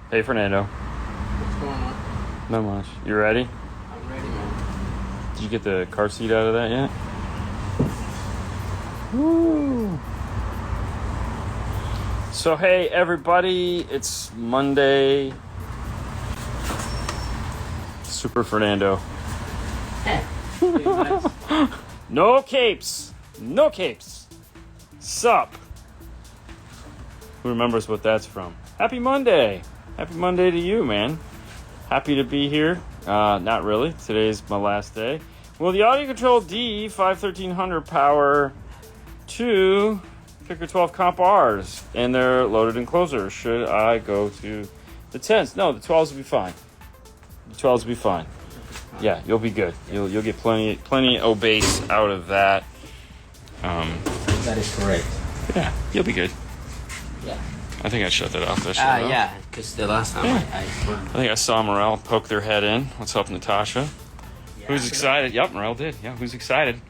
Hey, Fernando. What's going on? Not much. You ready? I'm ready, man. Did you get the car seat out of that yet? Woo! So, hey, everybody. It's Monday. Super Fernando. Pretty nice. No capes. No capes. Sup? Who remembers what that's from? Happy Monday. Happy Monday to you, man. Happy to be here. Not really. Today's my last day. Well, the audio control D 51300 power 2 Picker 12 comp R's, and they're loaded and closer. Should I go to the 10s? No, the 12s will be fine. The 12s will be fine. Yeah, you'll be good. You'll get plenty of bass out of that. That is correct. Yeah, you'll be good. Yeah. I think I shut that off. Yeah, because the last time I think I saw Morel poke their head in. What's up, Natasha? Yeah, Who's excited? Yep, Morel did. Yeah, who's excited?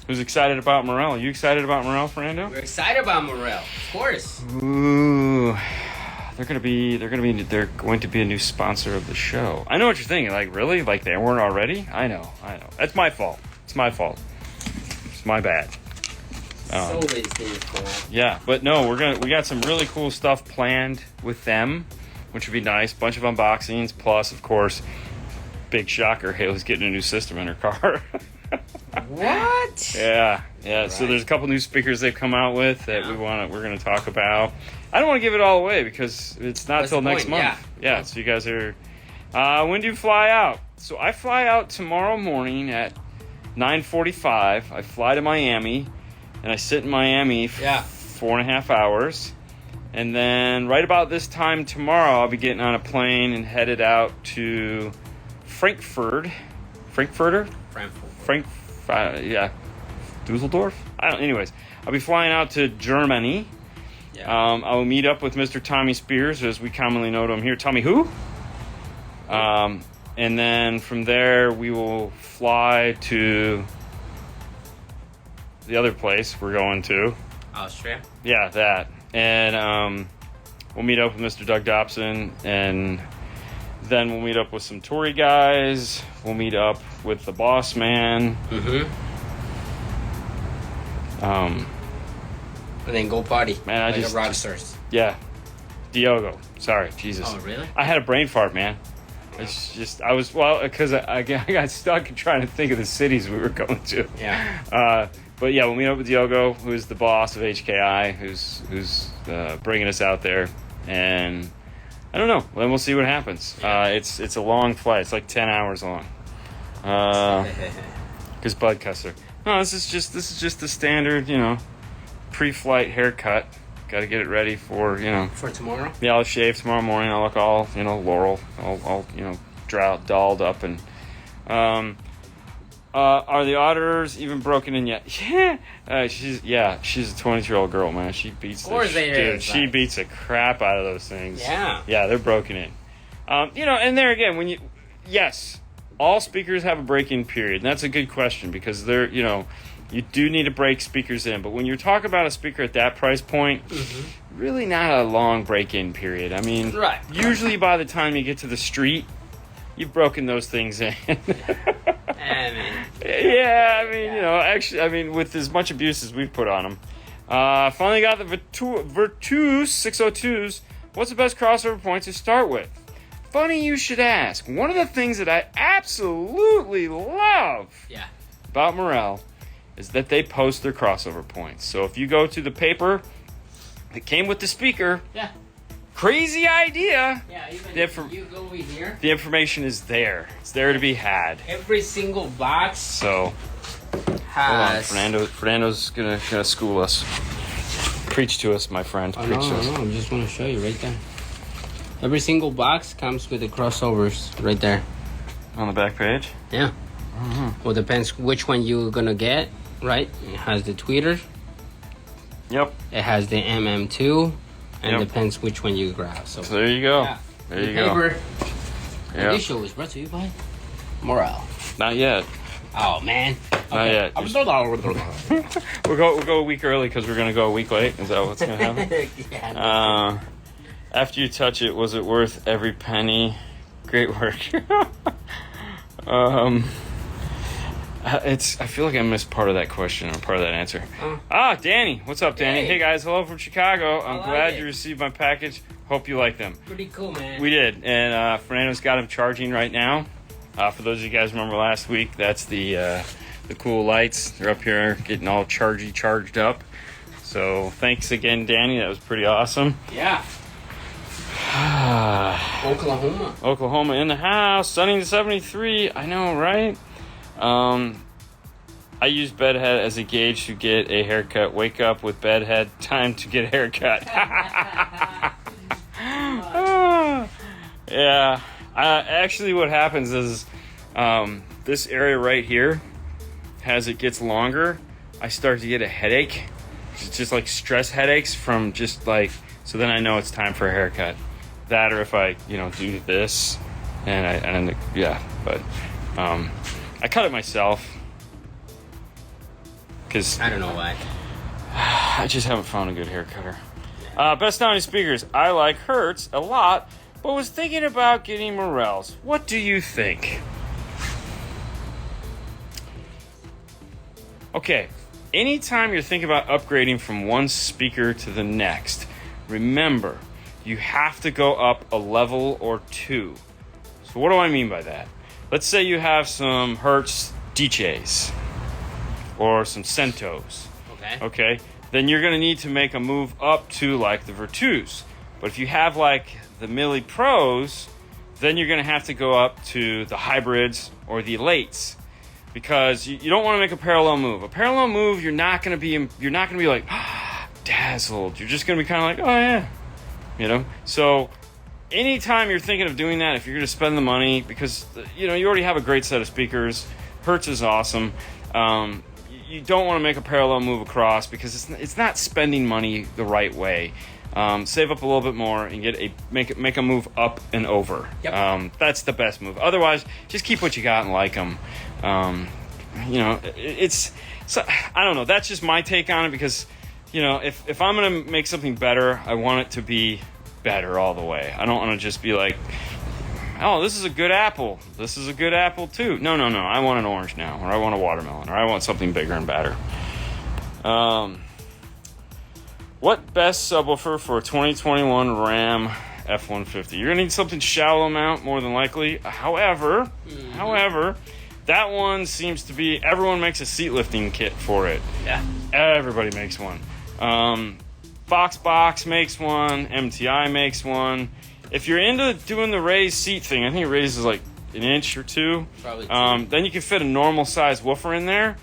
Who's excited about Morel? Are you excited about Morel, Fernando? We're excited about Morel, of course. Ooh, they're going to be a new sponsor of the show. I know what you're thinking. Like, really? Like they weren't already? I know. That's my fault. It's my fault. It's my bad. So lazy. Yeah, but no, we got some really cool stuff planned with them, which would be nice. Bunch of unboxings, plus, of course, big shocker, Haley's getting a new system in her car. What? Yeah. Right. So there's a couple new speakers they've come out with that we're gonna talk about. I don't want to give it all away because it's not till next month. Yeah. So you guys are. When do you fly out? So I fly out tomorrow morning at 9:45. I fly to Miami. And I sit in Miami for 4.5 hours. And then right about this time tomorrow, I'll be getting on a plane and headed out to Frankfurt. Dusseldorf? Anyways, I'll be flying out to Germany. Yeah. I will meet up with Mr. Tommy Spears, as we commonly know him here. Tommy who? And then from there, we will fly to the other place we're going to. Austria? Yeah, that. And we'll meet up with Mr. Doug Dobson, and then we'll meet up with some Tory guys. We'll meet up with the boss man. Mm-hmm. And then go party. Man, like a rock stars. Yeah. Diogo. Sorry, Jesus. Oh, really? I had a brain fart, man. Because I got stuck in trying to think of the cities we were going to. Yeah. But yeah, we'll meet up with Diogo, who's the boss of HKI, who's bringing us out there, and I don't know. Then we'll see what happens. It's a long flight. It's like 10 hours long. Because Bud Cusser. No, this is just the standard, pre-flight haircut. Got to get it ready for for tomorrow. Yeah, I'll shave tomorrow morning. I'll look all Laurel, all dolled up and. Are the auditors even broken in yet? Yeah. She's a 22-year-old girl, man. She beats. Of course they dude, is. She beats the crap out of those things. Yeah. Yeah, they're broken in. And there again, yes, all speakers have a break-in period, and that's a good question because they're, you do need to break speakers in. But when you're talking about a speaker at that price point, really not a long break-in period. I mean, usually by the time you get to the street, you've broken those things in. With as much abuse as we've put on them. Finally got the Virtus 602s. What's the best crossover point to start with? Funny you should ask. One of the things that I absolutely love about Morel is that they post their crossover points. So if you go to the paper that came with the speaker, crazy idea. Yeah, even you go over here. The information is there. It's there to be had. Every single box. So, hold on, Fernando's gonna school us. Preach to us, my friend. Preach to us. No, I just want to show you right there. Every single box comes with the crossovers right there. On the back page? Yeah. Mm-hmm. Well, depends which one you're gonna get, right? It has the tweeter. Yep. It has the MM2. And depends which one you grab. So there you go. Yeah. There you go. This show is brought to you by Morel. Not yet. Oh, man. Not yet. We'll go a week early because we're going to go a week late. Is that what's going to happen? After you touch it, was it worth every penny? Great work. I feel like I missed part of that question or part of that answer. Danny. What's up, Danny? Hey guys, hello from Chicago. I'm glad you received my package. Hope you like them. Pretty cool, man. We did, and Fernando's got them charging right now. For those of you guys remember last week, that's the cool lights. They're up here getting all charged up. So thanks again, Danny. That was pretty awesome. Yeah. Oklahoma in the house. Sunny to 73. I know, right? I use bedhead as a gauge to get a haircut. Wake up with bedhead. Time to get a haircut. Yeah. Actually, what happens is this area right here, as it gets longer, I start to get a headache. It's just like stress headaches from just like, so then I know it's time for a haircut. That or if I, do this but I cut it myself because I don't know why. I just haven't found a good hair cutter. Best Sony speakers. I like Hertz a lot, but was thinking about getting Morels. What do you think? Okay, anytime you're thinking about upgrading from one speaker to the next, remember, you have to go up a level or two. So what do I mean by that? Let's say you have some Hertz DJs or some Centos. Okay. Then you're going to need to make a move up to like the Virtus. But if you have like the Milli Pros, then you're going to have to go up to the hybrids or the Elates, because you don't want to make a parallel move. A parallel move, you're not going to be like dazzled. You're just going to be kind of like, oh yeah, So anytime you're thinking of doing that, if you're going to spend the money, because you already have a great set of speakers, Hertz is awesome. You don't want to make a parallel move across because it's not spending money the right way. Save up a little bit more and make a move up and over. Yep. That's the best move. Otherwise, just keep what you got and like them. It's I don't know. That's just my take on it, because if I'm gonna make something better, I want it to be better all the way. I don't want to just be like, oh, this is a good apple. This is a good apple too. No. I want an orange now, or I want a watermelon, or I want something bigger and better. What best subwoofer for 2021 Ram F-150? You're gonna need something shallow mount more than likely. However, that one seems to be, everyone makes a seat lifting kit for it. Yeah. Everybody makes one. Box makes one. MTI makes one. If you're into doing the raised seat thing, I think it raises like an inch or two. Probably two. Then you can fit a normal size woofer in there.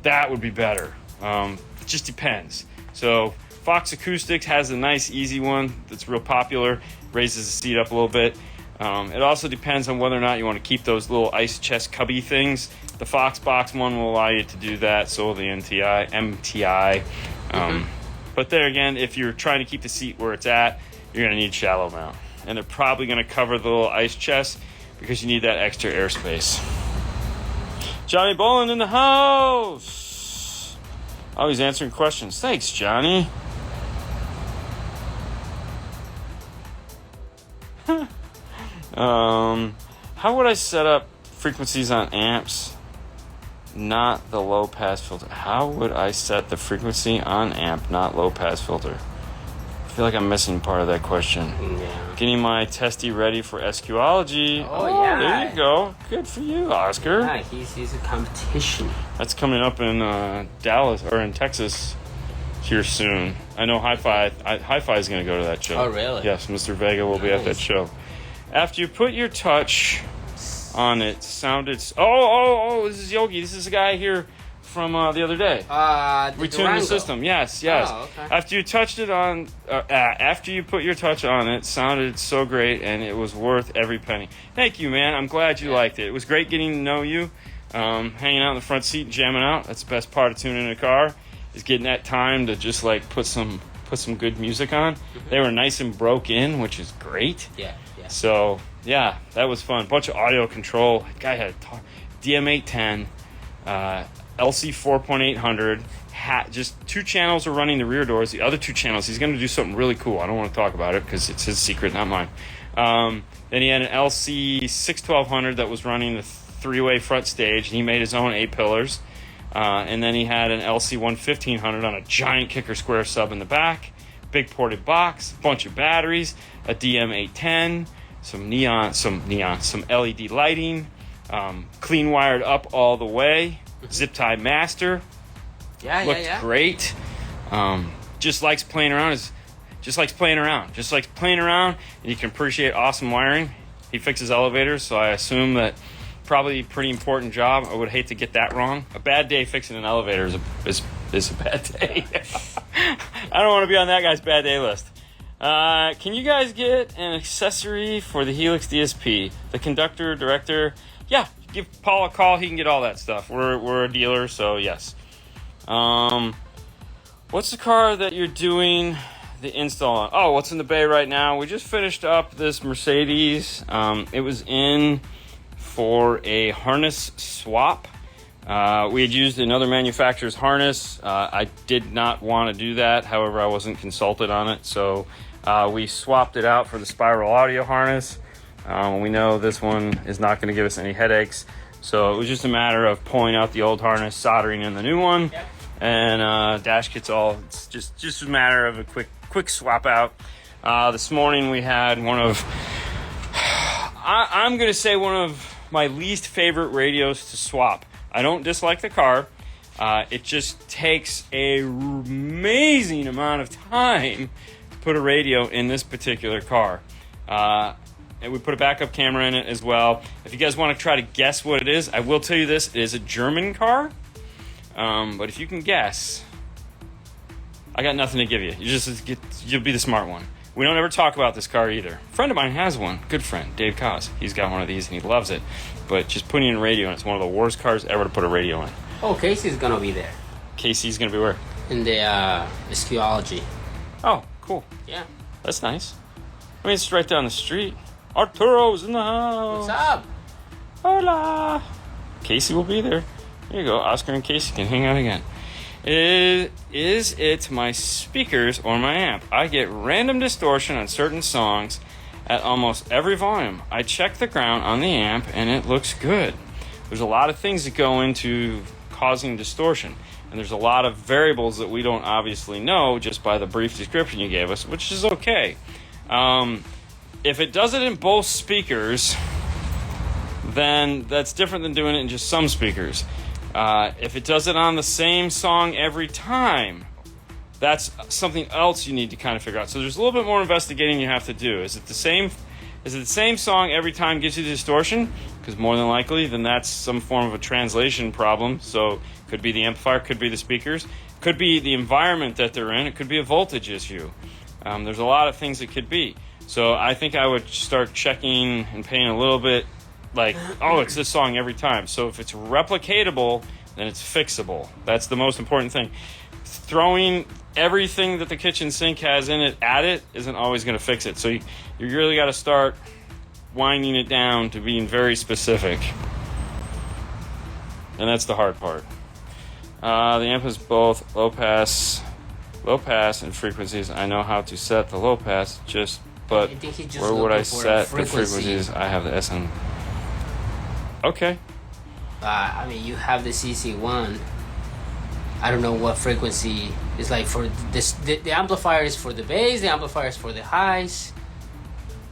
That would be better. It just depends. So Fox Acoustics has a nice easy one that's real popular. Raises the seat up a little bit. It also depends on whether or not you want to keep those little ice chest cubby things. The Fox Box one will allow you to do that. So will the MTI. But there again, if you're trying to keep the seat where it's at, you're going to need shallow mount. And they're probably going to cover the little ice chest because you need that extra airspace. Johnny Bolin in the house. Always answering questions. Thanks, Johnny. How would I set up frequencies on amps, not the low pass filter? How would I set the frequency on amp, not low pass filter? I feel like I'm missing part of that question. Yeah. Getting my testy ready for SQology. Oh yeah. There you go. Good for you, Oscar. Yeah, he's a competition. That's coming up in Dallas or in Texas here soon. I know Hi-Fi is going to go to that show. Oh really? Yes, Mr. Vega will be at that show. After you put your touch on it, sounded... Oh, this is Yogi. This is the guy here from the other day. Retuning the system. Yes. Oh, okay. After you touched it on... after you put your touch on it, sounded so great, and it was worth every penny. Thank you, man. I'm glad you liked it. It was great getting to know you, hanging out in the front seat and jamming out. That's the best part of tuning in a car, is getting that time to just like put some good music on. They were nice and broke in, which is great. Yeah. So, yeah, that was fun. Bunch of audio control. Guy had a DM810, LC 4.800, just 2 channels are running the rear doors. The other 2 channels, he's going to do something really cool. I don't want to talk about it because it's his secret, not mine. Then he had an LC 61200 that was running the 3-way front stage, and he made his own 8 pillars. And then he had an LC 1500 on a giant kicker square sub in the back, big ported box, bunch of batteries, a DM 810, some LED lighting, clean wired up all the way, zip tie master. Looked great. Just likes playing around. Just likes playing around, and you can appreciate awesome wiring. He fixes elevators, so I assume that probably a pretty important job. I would hate to get that wrong. A bad day fixing an elevator is a bad day. I don't want to be on that guy's bad day list. Can you guys get an accessory for the Helix DSP? The conductor, director? Yeah, give Paul a call. He can get all that stuff. We're a dealer, so yes. What's the car that you're doing the install on? Oh, what's in the bay right now? We just finished up this Mercedes. It was in for a harness swap. We had used another manufacturer's harness. I did not want to do that. However, I wasn't consulted on it. So we swapped it out for the spiral audio harness. We know this one is not going to give us any headaches. So it was just a matter of pulling out the old harness, soldering in the new one. Yep. And dash kit's all. It's just a matter of a quick swap out. This morning we had one of, I'm going to say one of my least favorite radios to swap. I don't dislike the car. It just takes a amazing amount of time to put a radio in this particular car. And we put a backup camera in it as well. If you guys want to try to guess what it is, I will tell you this. It is a German car. But if you can guess, I got nothing to give you. You'll be the smart one. We don't ever talk about this car either. A friend of mine has one. Good friend, Dave Cos. He's got one of these and he loves it. But just putting in a radio in it's one of the worst cars ever to put a radio in. Oh, Casey's gonna be there. Casey's gonna be where? In the Esquiology. Oh, cool. Yeah. That's nice. I mean, it's right down the street. Arturo's in the house. What's up? Hola. Casey will be there. There you go. Oscar and Casey can hang out again. Is it my speakers or my amp? I get random distortion on certain songs at almost every volume. I check the ground on the amp and it looks good. There's a lot of things that go into causing distortion. And there's a lot of variables that we don't obviously know just by the brief description you gave us, which is okay. If it does it in both speakers, then that's different than doing it in just some speakers. If it does it on the same song every time, that's something else you need to kind of figure out. So there's a little bit more investigating you have to do. Is it the same song every time gives you the distortion? Because more than likely, then that's some form of a translation problem. So could be the amplifier, could be the speakers, could be the environment that they're in. It could be a voltage issue. There's a lot of things it could be. So I think I would start checking and paying a little bit like, oh, it's this song every time. So if it's replicatable, then it's fixable. That's the most important thing. Throwing everything that the kitchen sink has in it at it isn't always going to fix it. So you really got to start winding it down to being very specific. And that's the hard part. The amp is both low pass and frequencies. I know how to set the low pass, but where would I set the frequencies? I have the SN. Okay. I mean, you have the CC1. I don't know what frequency is like for this. The amplifier is for the bass. The amplifier is for the highs.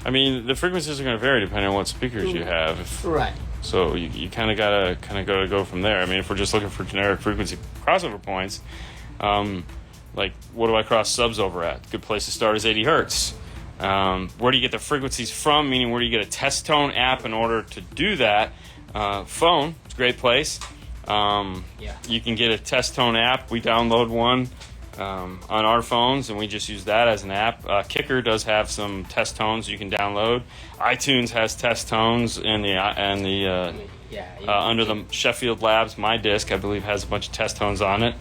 I mean, the frequencies are going to vary depending on what speakers you have. Right. So you kind of gotta go from there. I mean, if we're just looking for generic frequency crossover points, like what do I cross subs over at? Good place to start is 80 hertz. Where do you get the frequencies from? Meaning, where do you get a test tone app in order to do that? Phone, it's a great place. You can get a test tone app. We download one on our phones, and we just use that as an app. Kicker does have some test tones you can download. iTunes has test tones, under the Sheffield Labs, My Disc, I believe, has a bunch of test tones on it.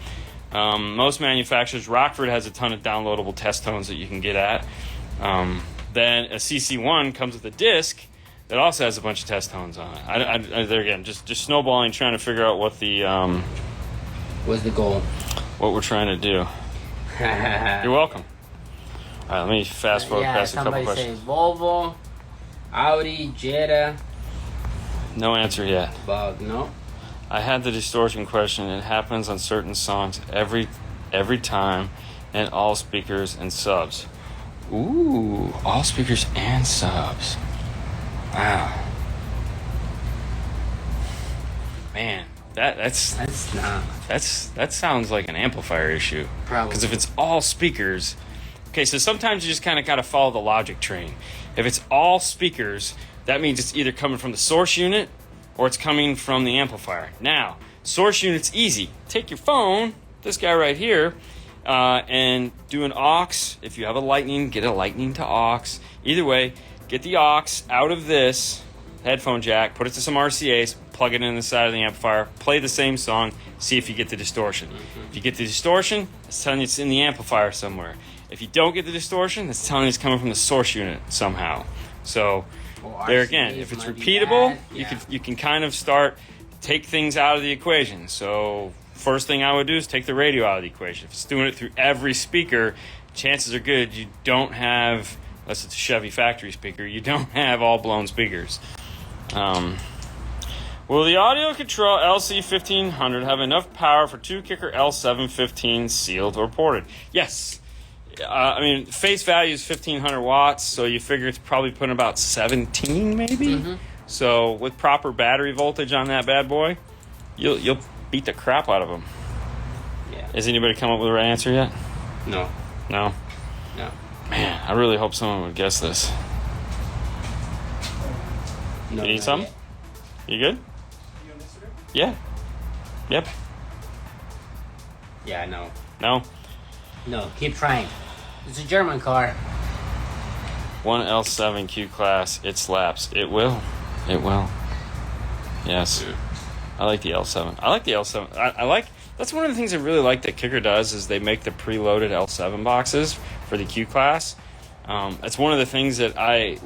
Most manufacturers, Rockford has a ton of downloadable test tones that you can get at. Then a CC1 comes with a disc that also has a bunch of test tones on it. There again, just snowballing, trying to figure out what the what's the goal. what we're trying to do. You're welcome. All right, let me fast forward past a couple questions. Say Volvo, Audi, Jetta. No answer yet. Bug, no. I had the distortion question. It happens on certain songs every time, and all speakers and subs. Ooh, all speakers and subs. Wow. Man, that sounds like an amplifier issue. Probably. Because if it's all speakers, okay, so sometimes you just kind of got to follow the logic train. If it's all speakers, that means it's either coming from the source unit or it's coming from the amplifier. Now, source unit's easy. Take your phone, this guy right here, and do an aux. If you have a lightning, get a lightning to aux. Either way, get the aux out of this headphone jack, put it to some RCAs, plug it in the side of the amplifier, play the same song, see if you get the distortion. If you get the distortion, it's telling you it's in the amplifier somewhere. If you don't get the distortion, it's telling you it's coming from the source unit somehow. So there again, if it's repeatable, you can kind of take things out of the equation. So first thing I would do is take the radio out of the equation. If it's doing it through every speaker, chances are good you don't have, unless it's a Chevy factory speaker, you don't have all blown speakers. Will the audio control LC1500 have enough power for 2-kicker L715 sealed or ported? Yes. I mean, face value is 1500 watts, so you figure it's probably putting about 17 maybe. So with proper battery voltage on that bad boy, you'll beat the crap out of them. Yeah. Has anybody come up with the right answer yet? No. No? No. Man, I really hope someone would guess this. No, You need something? You good? You on Instagram? Yeah. Yep. Yeah, no. No? No, keep trying. It's a German car. One L7 Q class, it slaps. It will. It will. Yes. I like the L7. I like the L7. I like, that's one of the things I really like that Kicker does is they make the preloaded L7 boxes for the Q class. It's one of the things that I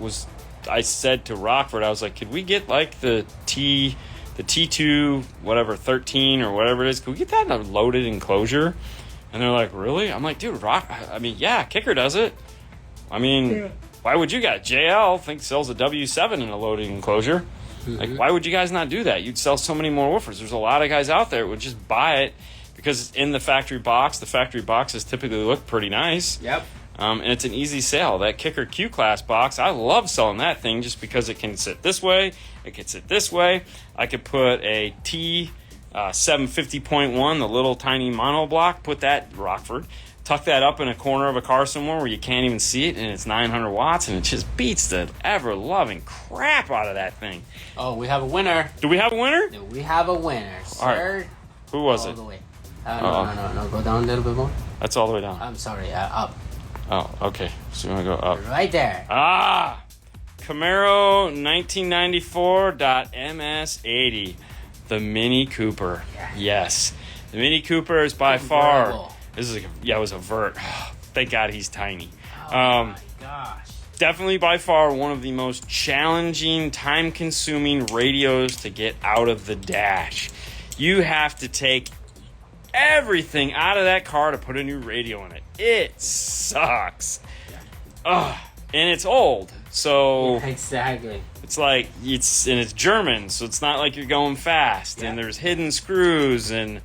said to Rockford, I was like, could we get like the T2, whatever, 13 or whatever it is, could we get that in a loaded enclosure? And they're like, really? I'm like, dude, yeah, Kicker does it. I mean, why would you guys? JL sells a W7 in a loaded enclosure. Like, why would you guys not do that? You'd sell so many more woofers. There's a lot of guys out there who would just buy it because it's in the factory box. The factory boxes typically look pretty nice. Yep. And it's an easy sale. That Kicker Q class box, I love selling that thing just because it can sit this way. It can sit this way. I could put a T 750.1, the little tiny mono block, put that Rockford, tuck that up in a corner of a car somewhere where you can't even see it, and it's 900 watts, and it just beats the ever-loving crap out of that thing. Oh, we have a winner. Do we have a winner? We have a winner, sir. All right. Who was all it? The way. No. Go down a little bit more. That's all the way down. I'm sorry. Up. Oh, okay. So you want to go up. Right there. Ah! Camaro 1994.MS80. The Mini Cooper. Yeah. Yes. The Mini Cooper is by far... This is it was a vert. Thank God he's tiny. Oh my gosh. Definitely by far one of the most challenging, time-consuming radios to get out of the dash. You have to take everything out of that car to put a new radio in it. It sucks. Yeah. And it's old. So exactly. it's like it's German, so it's not like you're going fast. Yeah. And there's hidden screws and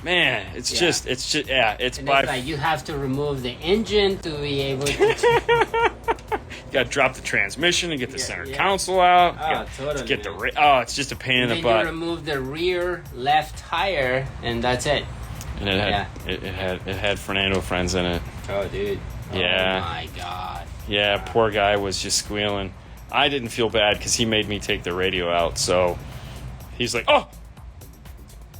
man, it's just it's and by it's like you have to remove the engine to be able to you got to drop the transmission and get the center console out. Totally. Get the it's just a pain in the then butt. you remove the rear left tire and that's it. And it had Fernando friends in it. Oh dude. Yeah. Oh my god. Yeah, poor guy was just squealing. I didn't feel bad because he made me take the radio out. So he's like, I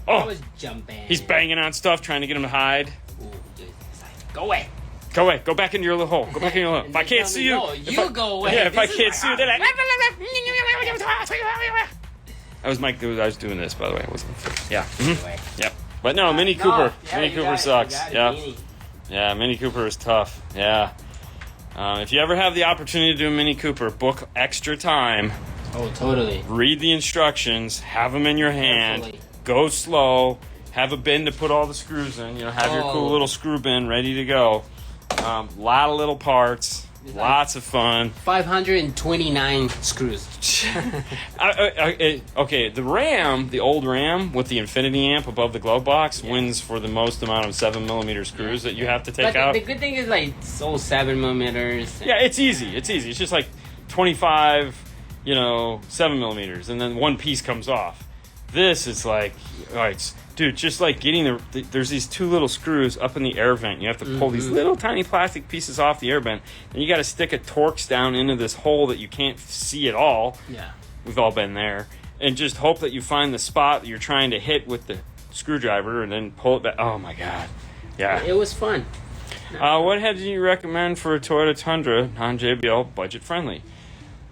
was jumping. He's banging on stuff, trying to get him to hide. Ooh, dude. It's like, go away. Go away. Go back into your little hole. Go back in your little hole. If I can't see you. No, you go away. Yeah, if This I is can't my see you, then I was Mike. I was doing this, by the way. It wasn't. Yeah. Anyway. Yep. But no, Mini Cooper. Yeah, Mini Cooper sucks. Yeah. Yeah, Mini Cooper is tough. Yeah. If you ever have the opportunity to do a Mini Cooper, book extra time. Oh, totally. Read the instructions. Have them in your hand. Carefully. Go slow. have a bin to put all the screws in. Have your cool little screw bin ready to go. Lot of little parts. Lots of fun. 529 screws. Okay, the old Ram with the infinity amp above the glove box wins for the most amount of 7mm screws that you have to take out. The good thing is it's all 7mm. Yeah, it's easy. It's just like 25, 7mm, and then one piece comes off. This is like, all right, dude, just like getting there's these two little screws up in the air vent. You have to pull these little tiny plastic pieces off the air vent, and you got to stick a Torx down into this hole that you can't see at all. Yeah. We've all been there. And just hope that you find the spot that you're trying to hit with the screwdriver and then pull it back. Oh, my God. Yeah. It was fun. What head do you recommend for a Toyota Tundra, non-JBL, budget-friendly?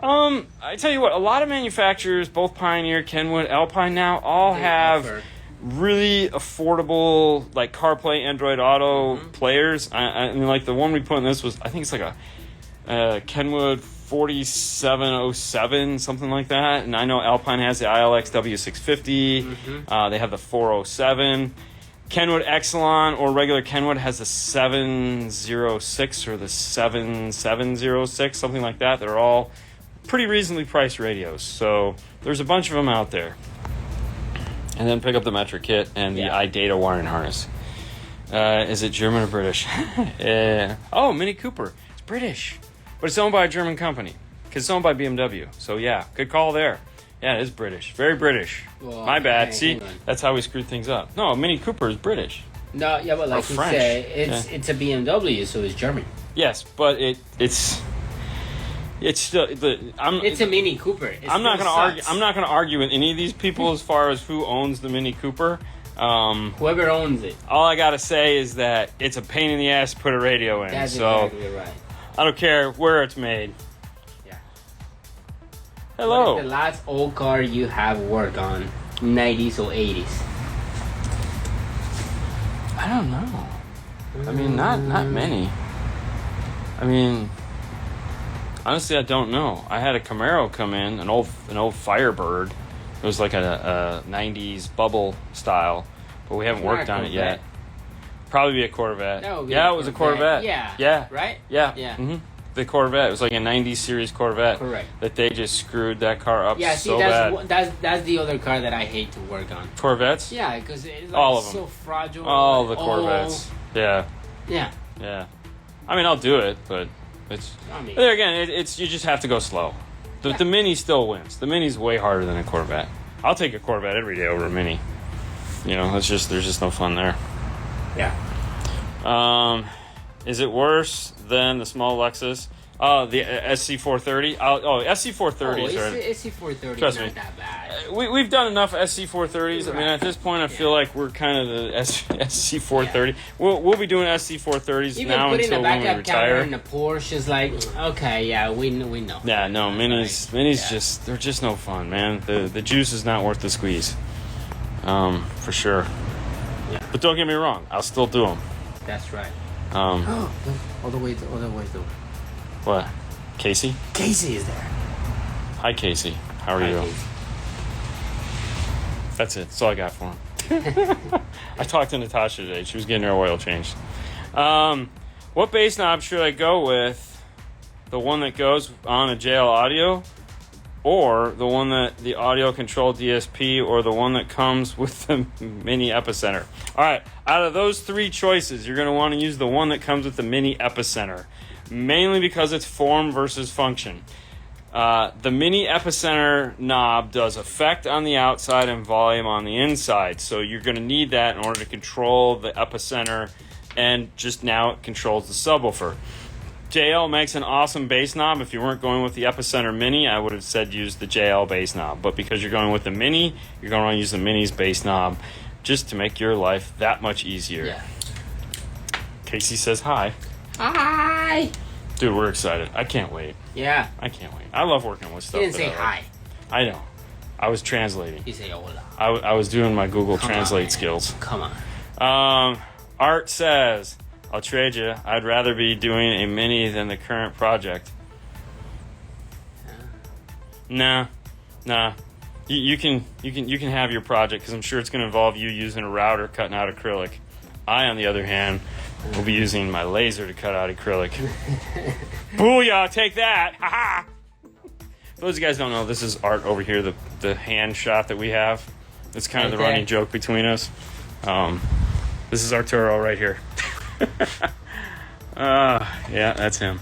I tell you what, a lot of manufacturers, both Pioneer, Kenwood, Alpine now, all have really affordable, like CarPlay, Android Auto players. I mean, like the one we put in this was, I think it's like a Kenwood 4707, something like that. And I know Alpine has the ILX W650. They have the 407. Kenwood Exelon or regular Kenwood has the 706 or the 7706, something like that. They're all pretty reasonably priced radios. So there's a bunch of them out there. And then pick up the Metric Kit and the iData wiring harness. Is it German or British? Oh, Mini Cooper. It's British. But it's owned by a German company. Because it's owned by BMW. So yeah, good call there. Yeah, it is British. Very British. Well, My bad. See, that's how we screwed things up. No, Mini Cooper is British. No, yeah, but like you say, it's a BMW, so it's German. Yes, but it's still it's a Mini Cooper. I'm not going to argue. I'm not going to argue with any of these people as far as who owns the Mini Cooper. Whoever owns it. All I got to say is that it's a pain in the ass to put a radio in. That's exactly right. I don't care where it's made. Yeah. Hello. What is the last old car you have worked on? 90s or 80s? I don't know. I mean, not many. I mean, honestly, I don't know. I had a Camaro come in, an old Firebird. It was like a 90s bubble style, but we haven't worked on it yet. Probably be a Corvette. It was a Corvette. Yeah. Right? Yeah. Yeah. Mm-hmm. The Corvette. It was like a 90s series Corvette. Correct. That they just screwed that car up so bad. That's the other car that I hate to work on. Corvettes? Yeah, because it's like all of them. So fragile. All the Corvettes. Yeah. Yeah. Yeah. I mean, I'll do it, but it's... there again, it's you just have to go slow. The Mini still wins. The Mini's way harder than a Corvette. I'll take a Corvette every day over a Mini. There's just no fun there. Yeah. Is it worse than the small Lexus? The SC430. SC430s are. SC430 Trust is me. not that bad. We've done enough SC430s. Right. I mean, at this point, I feel like we're kind of the SC430. Yeah. We'll be doing SC430s now until when we retire. Even putting a backup camera in the Porsche is like, okay, yeah, we know. Yeah, no, Minis they're just no fun, man. The juice is not worth the squeeze. For sure. Yeah. But don't get me wrong, I'll still do them. That's right. All the way through. What? Casey? Casey is there. Hi, Casey. How are you? Casey. That's it. That's all I got for him. I talked to Natasha today. She was getting her oil changed. What bass knob should I go with? The one that goes on a JL Audio, or the one that the audio control DSP, or the one that comes with the Mini Epicenter? All right, out of those three choices, you're going to want to use the one that comes with the Mini Epicenter, mainly because it's form versus function. The Mini Epicenter knob does effect on the outside and volume on the inside, so you're going to need that in order to control the Epicenter, and just now it controls the subwoofer. JL makes an awesome bass knob. If you weren't going with the Epicenter Mini, I would have said use the JL bass knob. But because you're going with the Mini, you're going to want to use the Mini's bass knob just to make your life that much easier. Yeah. Casey says hi. Hi! Dude, we're excited. I can't wait. Yeah. I can't wait. I love working with stuff. He didn't say hi. I know. I was translating. He said hola. I was doing my Google Translate skills. Come on. Art says, I'll trade you. I'd rather be doing a Mini than the current project. Nah. You can have your project, because I'm sure it's going to involve you using a router cutting out acrylic. I, on the other hand, will be using my laser to cut out acrylic. Booyah! Take that! Ha ha! For those of you guys don't know, this is Art over here, the hand shot that we have. It's kind of the running joke between us. This is Arturo right here. Yeah, that's him.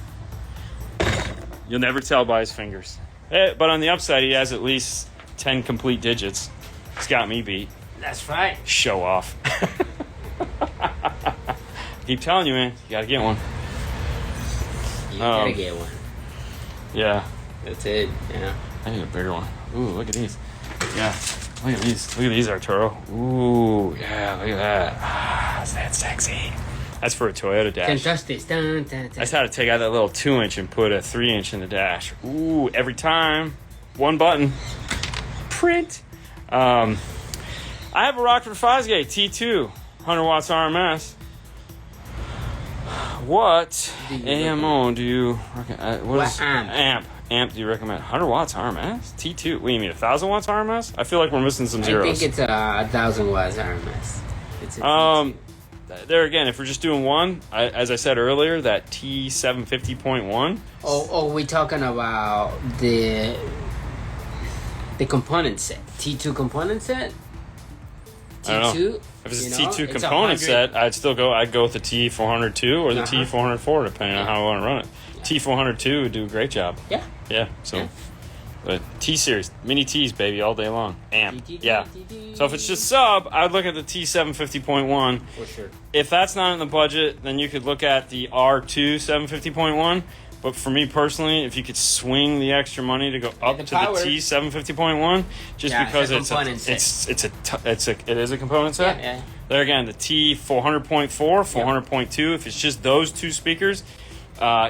You'll never tell by his fingers. But on the upside, he has at least 10 complete digits. He's got me beat. That's right. Show off. Keep telling you, man. You gotta get one. You gotta get one. Yeah. That's it. Yeah. I need a bigger one. Ooh, look at these. Yeah. Look at these. Look at these, Arturo. Ooh, yeah. Look at that. Ah, is that sexy? That's for a Toyota dash. Fantastic. Dun, dun, dun. I just had to take out that little 2-inch and put a 3-inch in the dash. Ooh, every time. One button. Print. I have a Rockford Fosgate T2, 100 watts RMS. What AMO do you recommend? What amp? Amp do you recommend? 100 watts RMS? T2? What do you mean, 1,000 watts RMS? I feel like we're missing some zeros. I think it's 1,000 watts RMS. It's a T2. There again, if we're just doing one, as I said earlier, that T750.1. Oh, we're talking about the component set. T2 component set? T2? I don't know. If it's a T2 component set, I'd go with the T402 or the T404, depending on how I want to run it. Yeah. T402 would do a great job. Yeah. Yeah, so... Yeah. But T-Series, mini T's, baby, all day long. Amp, yeah. So if it's just sub, I would look at the T750.1. For sure. If that's not in the budget, then you could look at the R2 750.1. But for me personally, if you could swing the extra money to go up to the T750.1, just because it is a component set. Yeah. There again, the T400.4, 400.2. If it's just those two speakers.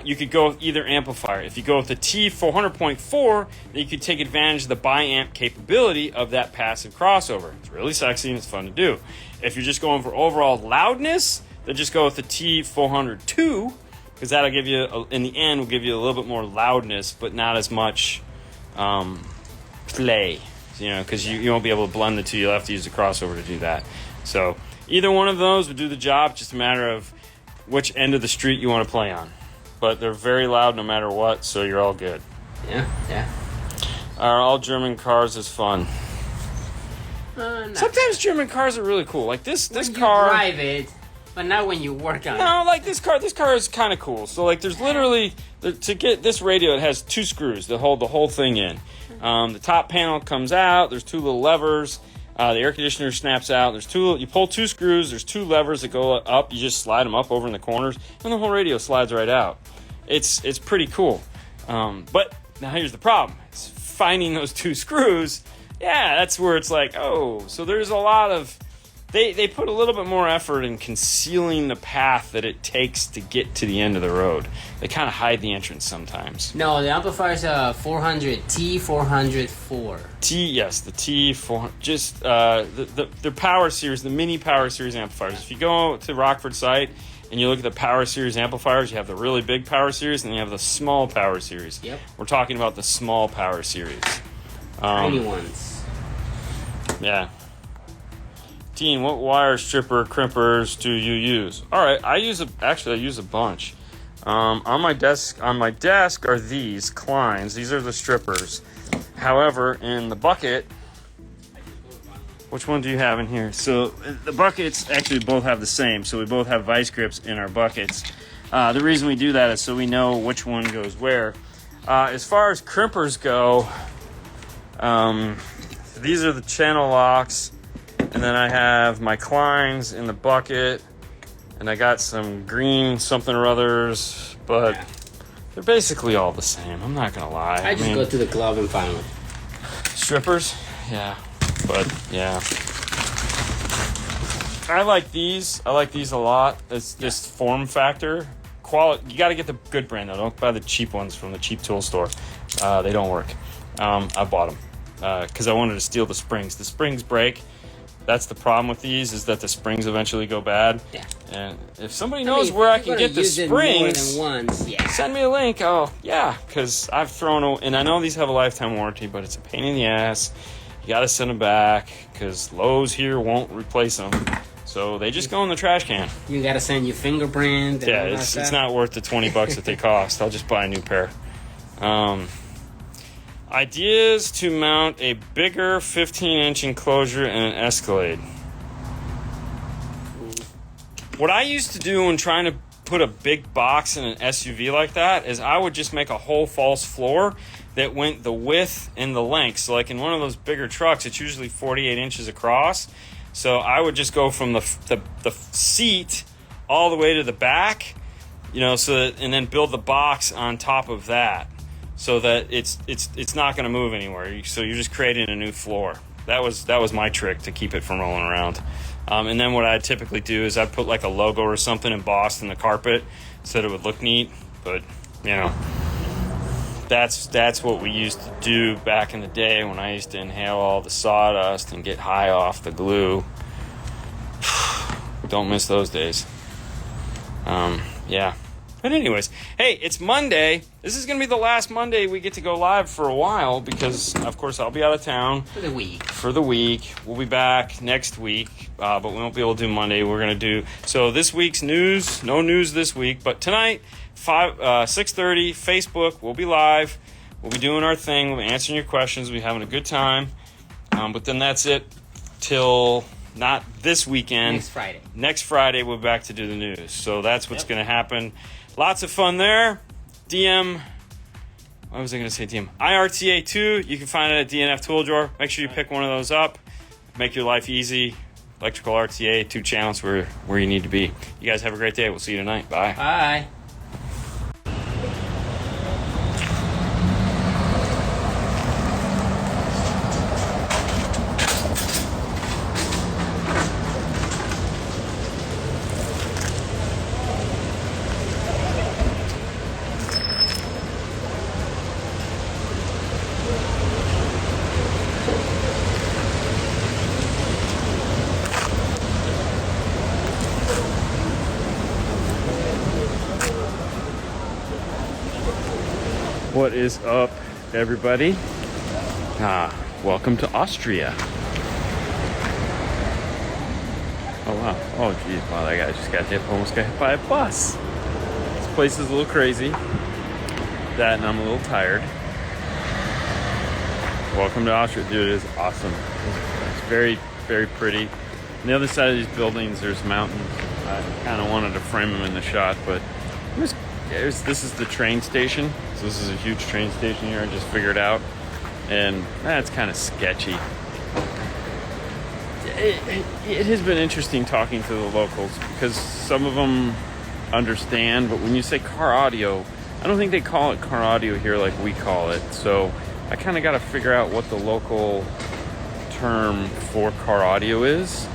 You could go with either amplifier. If you go with the T400.4, then you could take advantage of the bi-amp capability of that passive crossover. It's really sexy and it's fun to do. If you're just going for overall loudness, then just go with the T402, because that'll give you, in the end, will give you a little bit more loudness, but not as much play. Because you won't be able to blend the two. You'll have to use the crossover to do that. So either one of those would do the job. Just a matter of which end of the street you want to play on. But they're very loud no matter what, so you're all good. Yeah. Are all German cars is fun? Sometimes German cars are really cool. Like this when car. You drive it, but not when you work on it. No, like this car. This car is kind of cool. So like, there's literally to get this radio, it has 2 screws that hold the whole thing in. The top panel comes out. There's 2 little levers. The air conditioner snaps out. You pull 2 screws. There's 2 levers that go up. You just slide them up over in the corners, and the whole radio slides right out. It's pretty cool. But now here's the problem: it's finding those 2 screws. Yeah, that's where it's like, oh, so there's a lot of. They put a little bit more effort in concealing the path that it takes to get to the end of the road. They kind of hide the entrance sometimes. No, the amplifier's T404. Yes, the T400. Just the Power Series, the mini Power Series amplifiers. If you go to the Rockford site and you look at the Power Series amplifiers, you have the really big Power Series and you have the small Power Series. Yep. We're talking about the small Power Series. Tiny ones. Yeah. Dean, what wire stripper crimpers do you use? All right, I use a bunch. On my desk are these Kleins. These are the strippers. However, in the bucket, which one do you have in here? So the buckets actually both have the same. So we both have vice grips in our buckets. The reason we do that is so we know which one goes where. As far as crimpers go, these are the channel locks. And then I have my Kleins in the bucket, and I got some green something or others, but they're basically all the same. I'm not gonna lie. I just go to the club and find one. Strippers, yeah, but yeah. I like these. I like these a lot. It's just form factor, quality. You got to get the good brand though. Don't buy the cheap ones from the cheap tool store. They don't work. I bought them because I wanted to steal the springs. The springs break. That's the problem with these, is that the springs eventually go bad. Yeah. And if somebody knows where I can get the springs, more than once, send me a link. Oh, yeah, because I've thrown and I know these have a lifetime warranty, but it's a pain in the ass. You got to send them back because Lowe's here won't replace them. So they just go in the trash can. You got to send your fingerprint. Yeah, it's not worth the $20 that they cost. I'll just buy a new pair. Ideas to mount a bigger 15-inch enclosure in an Escalade. What I used to do when trying to put a big box in an SUV like that is I would just make a whole false floor that went the width and the length. So like in one of those bigger trucks, it's usually 48 inches across. So I would just go from the seat all the way to the back, you know, and then build the box on top of that so that it's not going to move anywhere. So you're just creating a new floor. That was my trick to keep it from rolling around. And then what I typically do is I put like a logo or something embossed in the carpet so that it would look neat. But, you know, that's what we used to do back in the day when I used to inhale all the sawdust and get high off the glue. Don't miss those days. Yeah. But anyways, hey, it's Monday. This is going to be the last Monday we get to go live for a while because, of course, I'll be out of town. For the week. We'll be back next week, but we won't be able to do Monday. We're going to do... So this week's news, no news this week, but tonight, 6:30, Facebook, we'll be live. We'll be doing our thing. We'll be answering your questions. We'll be having a good time. But then that's it till... Not this weekend. Next Friday, we're back to do the news. So that's what's going to happen. Lots of fun there. DM. What was I going to say? DM. IRTA2. You can find it at DNF Tool Drawer. Make sure you pick one of those up. Make your life easy. Electrical RTA. 2 channels where you need to be. You guys have a great day. We'll see you tonight. Bye. Bye. What is up, everybody? Welcome to Austria. Oh, wow. Oh, geez. Wow, that guy just almost got hit by a bus. This place is a little crazy. That, and I'm a little tired. Welcome to Austria. Dude, it is awesome. It's very, very pretty. On the other side of these buildings, there's mountains. I kind of wanted to frame them in the shot, but this is the train station. So this is a huge train station here. I just figured out. And that's kind of sketchy. It has been interesting talking to the locals because some of them understand, but when you say car audio, I don't think they call it car audio here like we call it. So I kind of got to figure out what the local term for car audio is.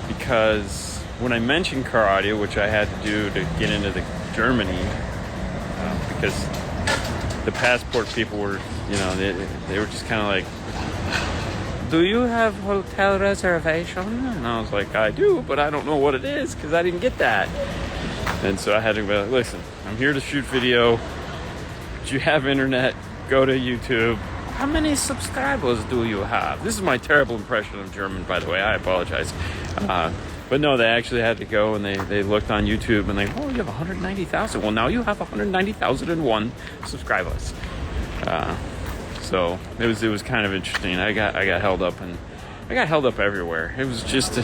Because when I mentioned car audio, which I had to do to get into the Germany, because the passport people were, you know, they were just kind of like, do you have hotel reservation? And I was like, I do, but I don't know what it is because I didn't get that. And so I had to be like, listen, I'm here to shoot video. Do you have internet? Go to YouTube. How many subscribers do you have? This is my terrible impression of German, by the way. I apologize. But no, they actually had to go and they looked on YouTube and you have 190,000. Well, now you have 190,001 subscribers. So it was kind of interesting. I got held up everywhere. It was just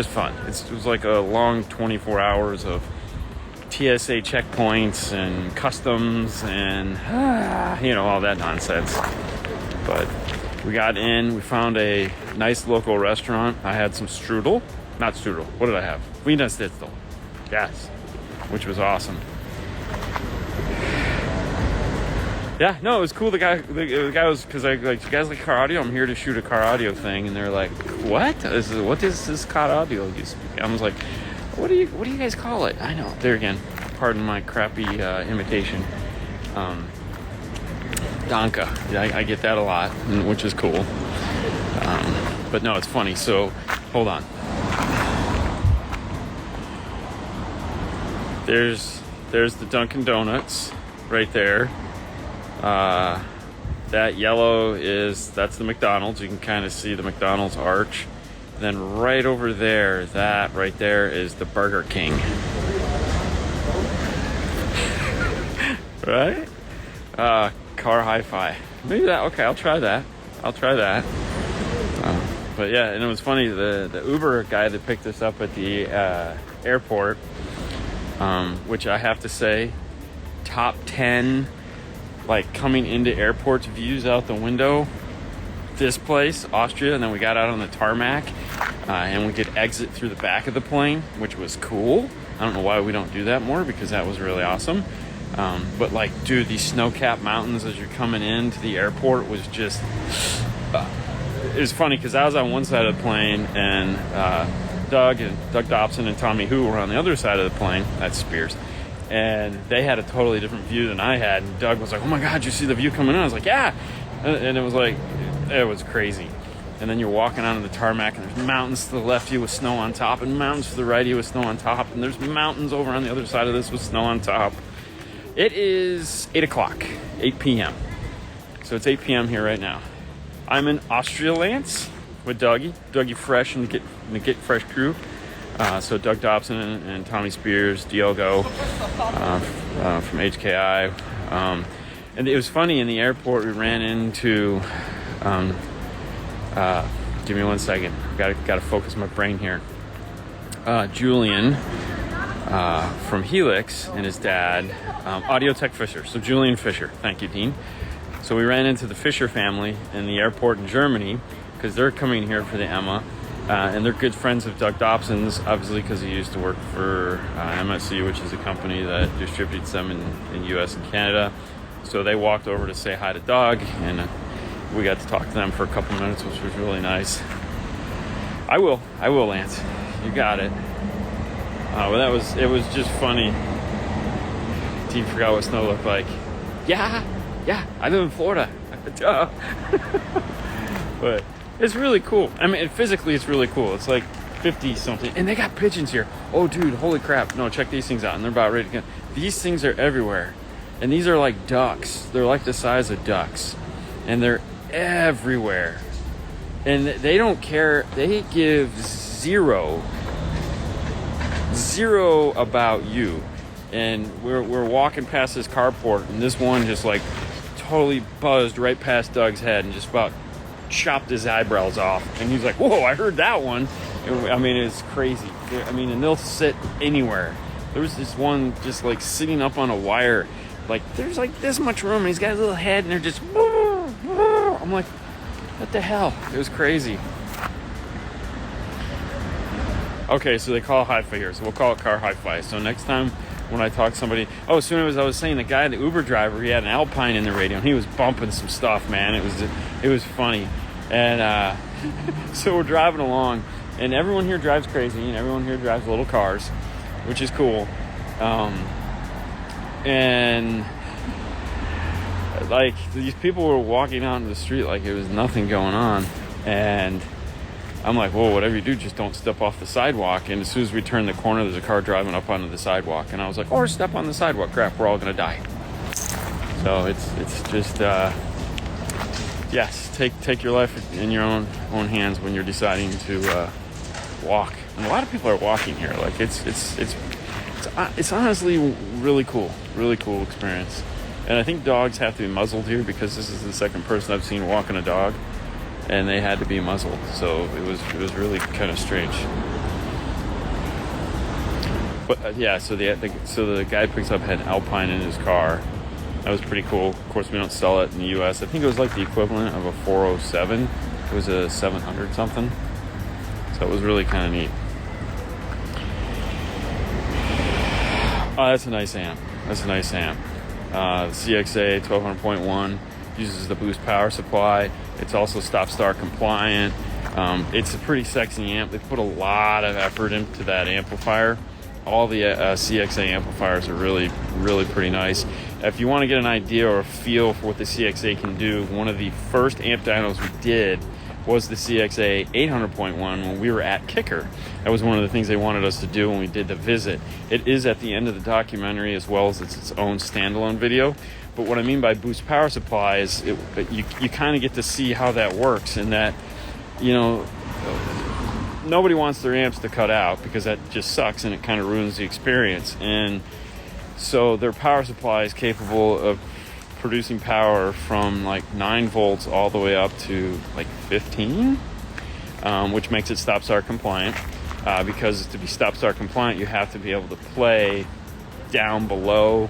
fun. It was like a long 24 hours of TSA checkpoints and customs and all that nonsense. But we got in, we found a nice local restaurant. I had some strudel. Not strudel. What did I have? Wiener Schnitzel. Yes. Which was awesome. Yeah, no, it was cool. The guy was, because I like, you guys like car audio? I'm here to shoot a car audio thing. And they're like, what? What is this car audio you speak? I was like, what do you guys call it? I know. There again. Pardon my crappy imitation. Danke. Yeah, I get that a lot, which is cool. But no, it's funny. So, hold on. There's the Dunkin' Donuts right there. that yellow that's the McDonald's. You can kind of see the McDonald's arch. Then right over there, that right there is the Burger King. Right? Car hi-fi. Maybe that. Okay, I'll try that. But yeah, and it was funny. The Uber guy that picked us up at the airport, which I have to say, top 10, like coming into airports views out the window. This place, Austria, and then we got out on the tarmac, and we could exit through the back of the plane, which was cool. I don't know why we don't do that more, because that was really awesome. But like, dude, these snow-capped mountains as you're coming into the airport was just... it was funny because I was on one side of the plane, and Doug Dobson and Tommy Hu were on the other side of the plane. That's Spears. And they had a totally different view than I had. And Doug was like, "Oh my God, you see the view coming in?" I was like, "Yeah." And it was like, it was crazy. And then you're walking onto the tarmac, and there's mountains to the left of you with snow on top, and mountains to the right of you with snow on top, and there's mountains over on the other side of this with snow on top. It is 8 o'clock, 8 p.m. So it's 8 p.m. here right now. I'm in Austria Lance with Dougie Fresh and the Get Fresh crew. So Doug Dobson and Tommy Spears, Diogo from HKI. And it was funny, in the airport we ran into... give me 1 second. Got to focus my brain here. Julian from Helix and his dad, Audio Tech Fisher. So Julian Fisher. Thank you, Dean. So we ran into the Fisher family in the airport in Germany because they're coming here for the Emma. And they're good friends of Doug Dobson's, obviously, because he used to work for MSC, which is a company that distributes them in U.S. and Canada. So they walked over to say hi to Doug, and we got to talk to them for a couple minutes, which was really nice. I will, Lance. You got it. Well, it was just funny. Team forgot what snow looked like. Yeah, I live in Florida. But it's really cool. I mean, physically, it's really cool. It's like 50 something, and they got pigeons here. Oh, dude, holy crap! No, check these things out, and they're about ready to go. These things are everywhere, and these are like ducks. They're like the size of ducks, and they're everywhere. And they don't care. They give zero about you. And we're walking past this carport, and this one just like totally buzzed right past Doug's head and just about chopped his eyebrows off. And he's like, "Whoa, I heard that one." I mean, it's crazy. I mean, and they'll sit anywhere. There was this one just like sitting up on a wire, like there's like this much room, and he's got a little head, and they're just. I'm like, what the hell? It was crazy. Okay, so they call hi-fi here, so we'll call it car hi-fi. So next time when I talk to somebody, as soon as I was saying, the guy, the Uber driver, he had an Alpine in the radio, and he was bumping some stuff, man. It was funny. And so we're driving along, and everyone here drives crazy, and everyone here drives little cars, which is cool. And like these people were walking out in the street like it was nothing going on, and I'm like, whoa, whatever you do, just don't step off the sidewalk. And as soon as we turn the corner, there's a car driving up onto the sidewalk, and I was like, or step on the sidewalk, crap, we're all gonna die. So it's just yes, take your life in your own hands when you're deciding to walk. And a lot of people are walking here. Like it's honestly really cool experience. And I think dogs have to be muzzled here because this is the second person I've seen walking a dog, and they had to be muzzled. So it was really kind of strange. But yeah, so the guy picks up had an Alpine in his car. That was pretty cool. Of course, we don't sell it in the U.S. I think it was like the equivalent of a 407. It was a 700 something. So it was really kind of neat. Oh, that's a nice amp. The CXA 1200.1 uses the boost power supply. It's also stop-start compliant. It's a pretty sexy amp. They put a lot of effort into that amplifier. All the CXA amplifiers are really, really pretty nice. If you want to get an idea or a feel for what the CXA can do, one of the first amp dynos we did was the CXA 800.1 when we were at Kicker. That was one of the things they wanted us to do when we did the visit. It is at the end of the documentary, as well as it's its own standalone video. But what I mean by boost power supply is you kind of get to see how that works, and that, you know, nobody wants their amps to cut out because that just sucks and it kind of ruins the experience. And so their power supply is capable of producing power from like 9 volts all the way up to like 15, which makes it stop-start compliant. Because to be stop-start compliant, you have to be able to play down below,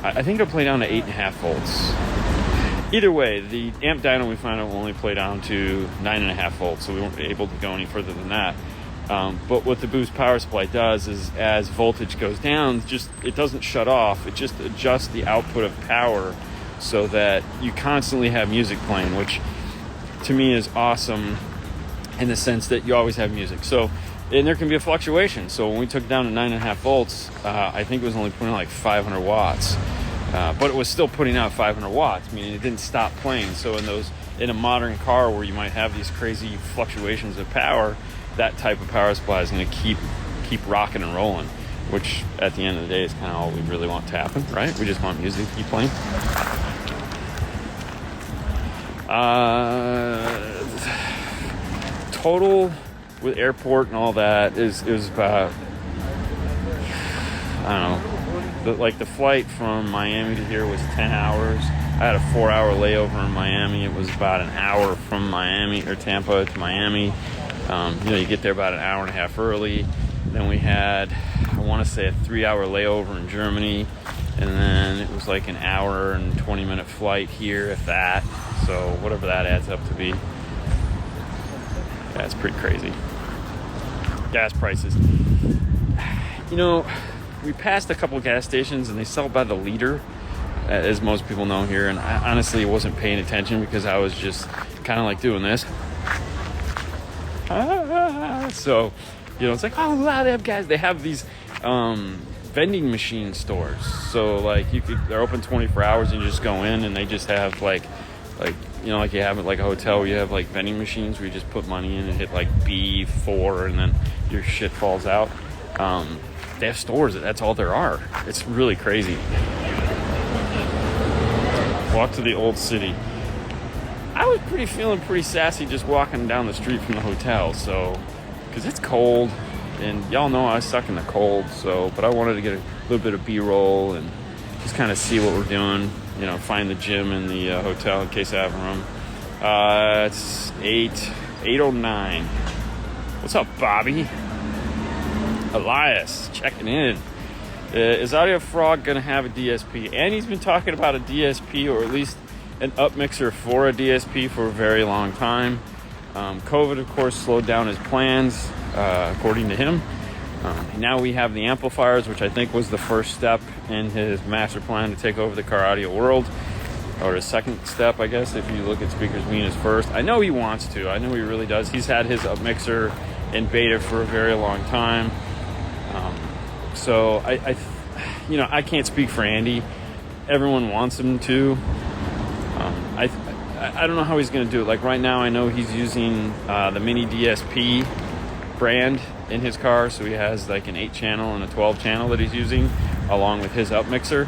I think it'll play down to 8.5 volts. Either way, the amp dyno we found out will only play down to 9.5 volts, so we weren't able to go any further than that. But what the boost power supply does is, as voltage goes down, it doesn't shut off. It just adjusts the output of power so that you constantly have music playing, which to me is awesome in the sense that you always have music. So, and there can be a fluctuation. So when we took down to 9.5 volts, I think it was only putting like 500 watts. But it was still putting out 500 watts, meaning it didn't stop playing. So in a modern car where you might have these crazy fluctuations of power, that type of power supply is going to keep rocking and rolling, which at the end of the day is kind of all we really want to happen, right? We just want music to keep playing. Total with airport and all that is about, I don't know. The flight from Miami to here was 10 hours. I had a 4-hour layover in Miami. It was about an hour from Miami or Tampa to Miami. You get there about an hour and a half early. Then we had, I want to say, a 3-hour layover in Germany. And then it was like an hour and 20-minute flight here, if that. So whatever that adds up to be. Yeah, it's pretty crazy. Gas prices. We passed a couple of gas stations and they sell by the liter, as most people know here. And I honestly wasn't paying attention because I was just kind of like doing this. So, it's like, oh, wow, they have gas. They have these vending machine stores. So, like, they're open 24 hours and you just go in and they just have like you have it like a hotel where you have like vending machines where you just put money in and hit like B4 and then your shit falls out. They have stores. That's all there are. It's really crazy. Walk to the old city. I was feeling pretty sassy just walking down the street from the hotel. So, because it's cold, and y'all know I suck in the cold. So, but I wanted to get a little bit of B-roll and just kind of see what we're doing. Find the gym in the hotel in case I have room. It's 8:09. What's up, Bobby? Elias, checking in. Is Audio Frog going to have a DSP? And he's been talking about a DSP, or at least an up mixer for a DSP, for a very long time. COVID, of course, slowed down his plans, according to him. Now we have the amplifiers, which I think was the first step in his master plan to take over the car audio world. Or his second step, I guess, if you look at Speakers Mean as first. I know he wants to. I know he really does. He's had his up mixer in beta for a very long time. So I can't speak for Andy. Everyone wants him to. I don't know how he's going to do it. Like right now, I know he's using the Mini DSP brand in his car. So he has like an 8-channel and a 12-channel that he's using along with his up mixer.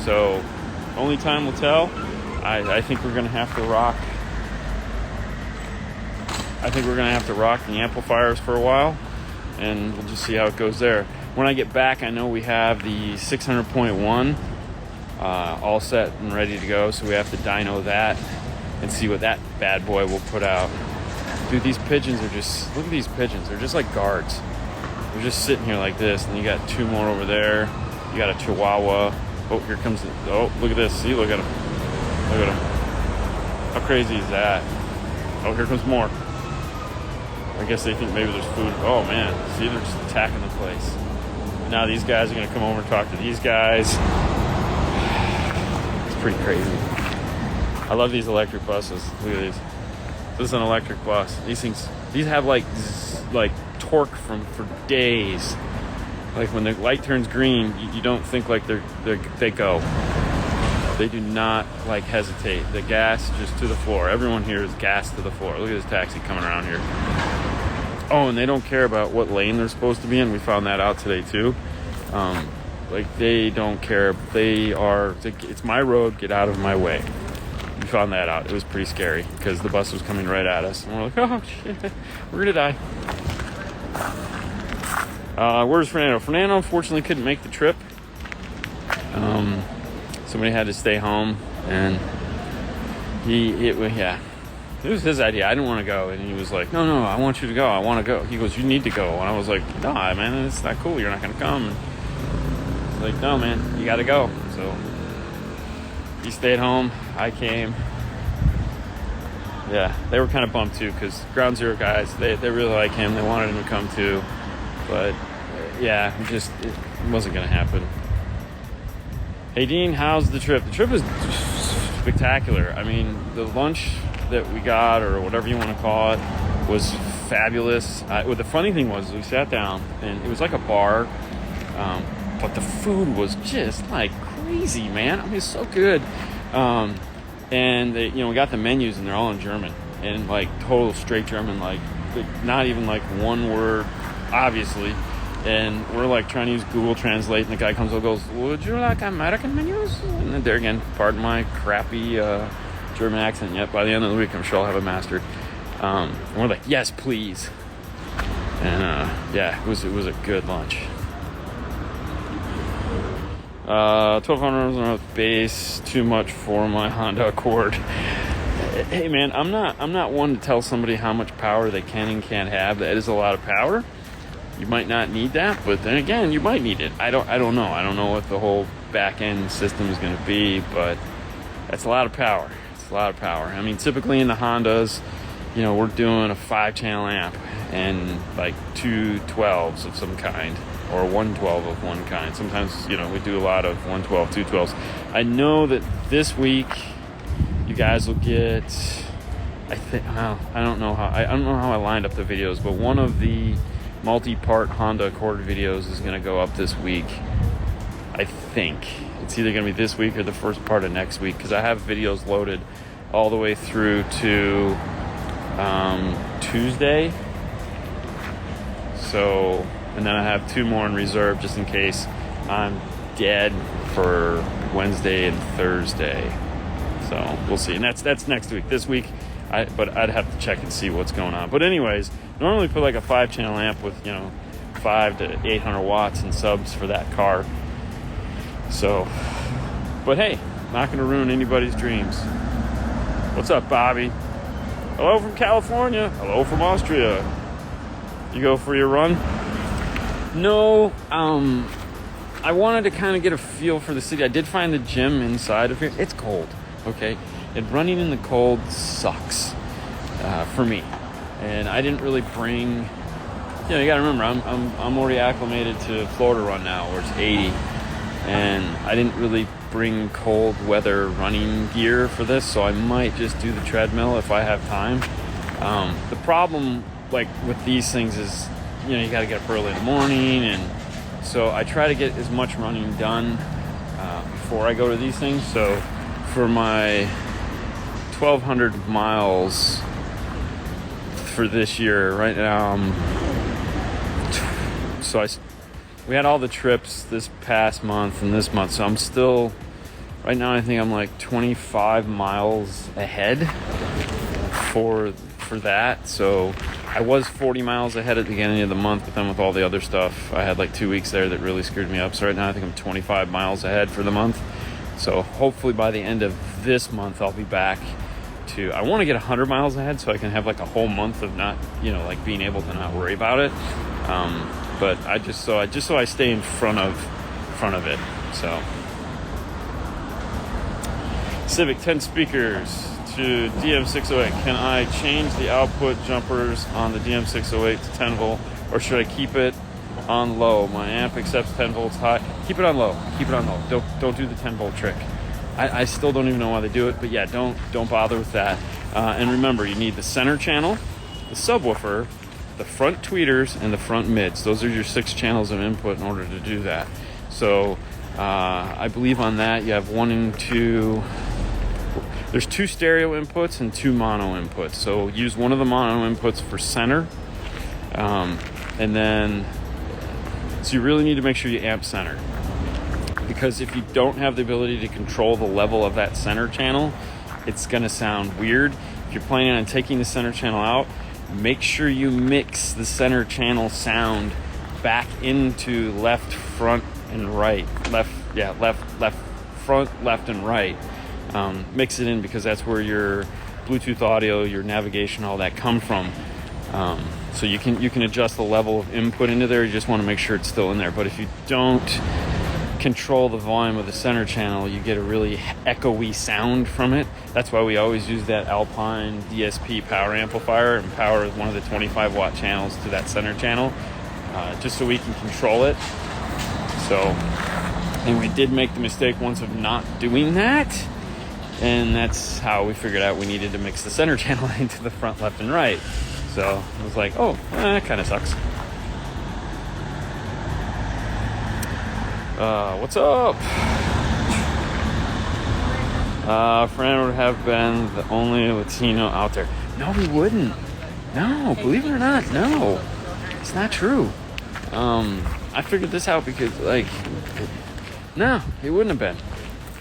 So only time will tell. I think we're going to have to rock. I think we're going to have to rock the amplifiers for a while, and we'll just see how it goes there. When I get back, I know we have the 600.1 all set and ready to go, so we have to dyno that and see what that bad boy will put out. Dude, these pigeons are just, look at these pigeons. They're just like guards. They're just sitting here like this, and you got 2 more over there. You got a Chihuahua. Oh, here comes look at this. See, look at him. Look at him. How crazy is that? Oh, here comes more. I guess they think maybe there's food. Oh, man. See, they're just attacking the place. And now these guys are going to come over and talk to these guys. It's pretty crazy. I love these electric buses. Look at these. This is an electric bus. These have like torque for days. Like when the light turns green, you don't think like they go. They do not like hesitate. The gas just to the floor. Everyone here is gas to the floor. Look at this taxi coming around here. Oh, and they don't care about what lane they're supposed to be in. We found that out today too. Like they don't care. They are, it's my road, get out of my way. We found that out. It was pretty scary because the bus was coming right at us. And we're like, oh shit, we're gonna die. Where's Fernando? Fernando unfortunately couldn't make the trip. Somebody had to stay home, and it was his idea. I didn't want to go, and he was like, no, I want you to go. I want to go. He goes, you need to go. And I was like, nah, man, it's not cool. You're not going to come. And he's like, no, man, you got to go. So he stayed home. I came. Yeah, they were kind of bummed too, because Ground Zero guys, they really like him. They wanted him to come too, but yeah, it wasn't going to happen. Hey Dean, how's the trip? The trip is spectacular. I mean, the lunch that we got, or whatever you want to call it, was fabulous. The funny thing was, we sat down, and it was like a bar, but the food was just like crazy, man. I mean, it's so good. And they, we got the menus, and they're all in German, and like total straight German, like not even like one word, obviously. And we're like trying to use Google Translate, and the guy comes up and goes, would you like American menus? And then there again, pardon my crappy German accent yet. By the end of the week, I'm sure I'll have it mastered. And we're like, yes, please. And yeah, it was a good lunch. 1200 base, too much for my Honda Accord. Hey man, I'm not one to tell somebody how much power they can and can't have. That is a lot of power. You might not need that, but then again, you might need it. I don't know. I don't know what the whole back end system is going to be, but that's a lot of power. It's a lot of power. I mean, typically in the Hondas, we're doing a 5-channel amp and like 2 12s of some kind, or 1 12 of one kind. Sometimes, we do a lot of 1 12, 2 12s. I know that this week you guys will get, I don't know how I lined up the videos, but one of the multi-part Honda Accord videos is going to go up this week. I think it's either going to be this week or the first part of next week, because I have videos loaded all the way through to Tuesday. So, and then I have 2 more in reserve just in case I'm dead for Wednesday and Thursday. So we'll see. And that's next week. This week, but I'd have to check and see what's going on. But anyways, normally put like a 5-channel amp with 5 to 800 watts and subs for that car. So, but hey, not going to ruin anybody's dreams. What's up, Bobby? Hello from California. Hello from Austria. You go for your run? No, I wanted to kind of get a feel for the city. I did find the gym inside of here. It's cold, okay? And running in the cold sucks for me. And I didn't really bring, you gotta remember, I'm already acclimated to Florida run now, where it's 80. And I didn't really bring cold weather running gear for this, so I might just do the treadmill if I have time. The problem, like, with these things is, you gotta get up early in the morning, and so I try to get as much running done before I go to these things. So for my 1,200 miles for this year right now, we had all the trips this past month and this month, so I'm still right now, I think I'm like 25 miles ahead for that. So I was 40 miles ahead at the beginning of the month, but then with all the other stuff, I had like 2 weeks there that really screwed me up. So right now I think I'm 25 miles ahead for the month. So hopefully by the end of this month, I'll be back to, I want to get 100 miles ahead so I can have like a whole month of not, like being able to not worry about it. But I just so I stay in front of it. So Civic 10 speakers to DM608. Can I change the output jumpers on the DM608 to 10 volt, or should I keep it on low? My amp accepts 10 volts high. Keep it on low. Don't do the 10 volt trick. I still don't even know why they do it, but yeah, don't bother with that. And remember, you need the center channel, the subwoofer, the front tweeters, and the front mids. Those are your 6 channels of input in order to do that. So I believe on that you have 1 and 2. There's 2 stereo inputs and 2 mono inputs. So use one of the mono inputs for center. And then, so you really need to make sure you amp center. Because if you don't have the ability to control the level of that center channel, it's going to sound weird. If you're planning on taking the center channel out, make sure you mix the center channel sound back into left, front, and right. Left, front, left, and right. Mix it in, because that's where your Bluetooth audio, your navigation, all that come from. So you can adjust the level of input into there. You just want to make sure it's still in there. But if you don't control the volume of the center channel, you get a really echoey sound from it. That's why we always use that Alpine DSP power amplifier and power one of the 25 watt channels to that center channel, just so we can control it. So, and we did make the mistake once of not doing that, and that's how we figured out we needed to mix the center channel into the front, left, and right. So I was like, oh, that kind of sucks. What's up? Fernando would have been the only Latino out there. No, he wouldn't. No, believe it or not, no. It's not true. I figured this out because, no, he wouldn't have been.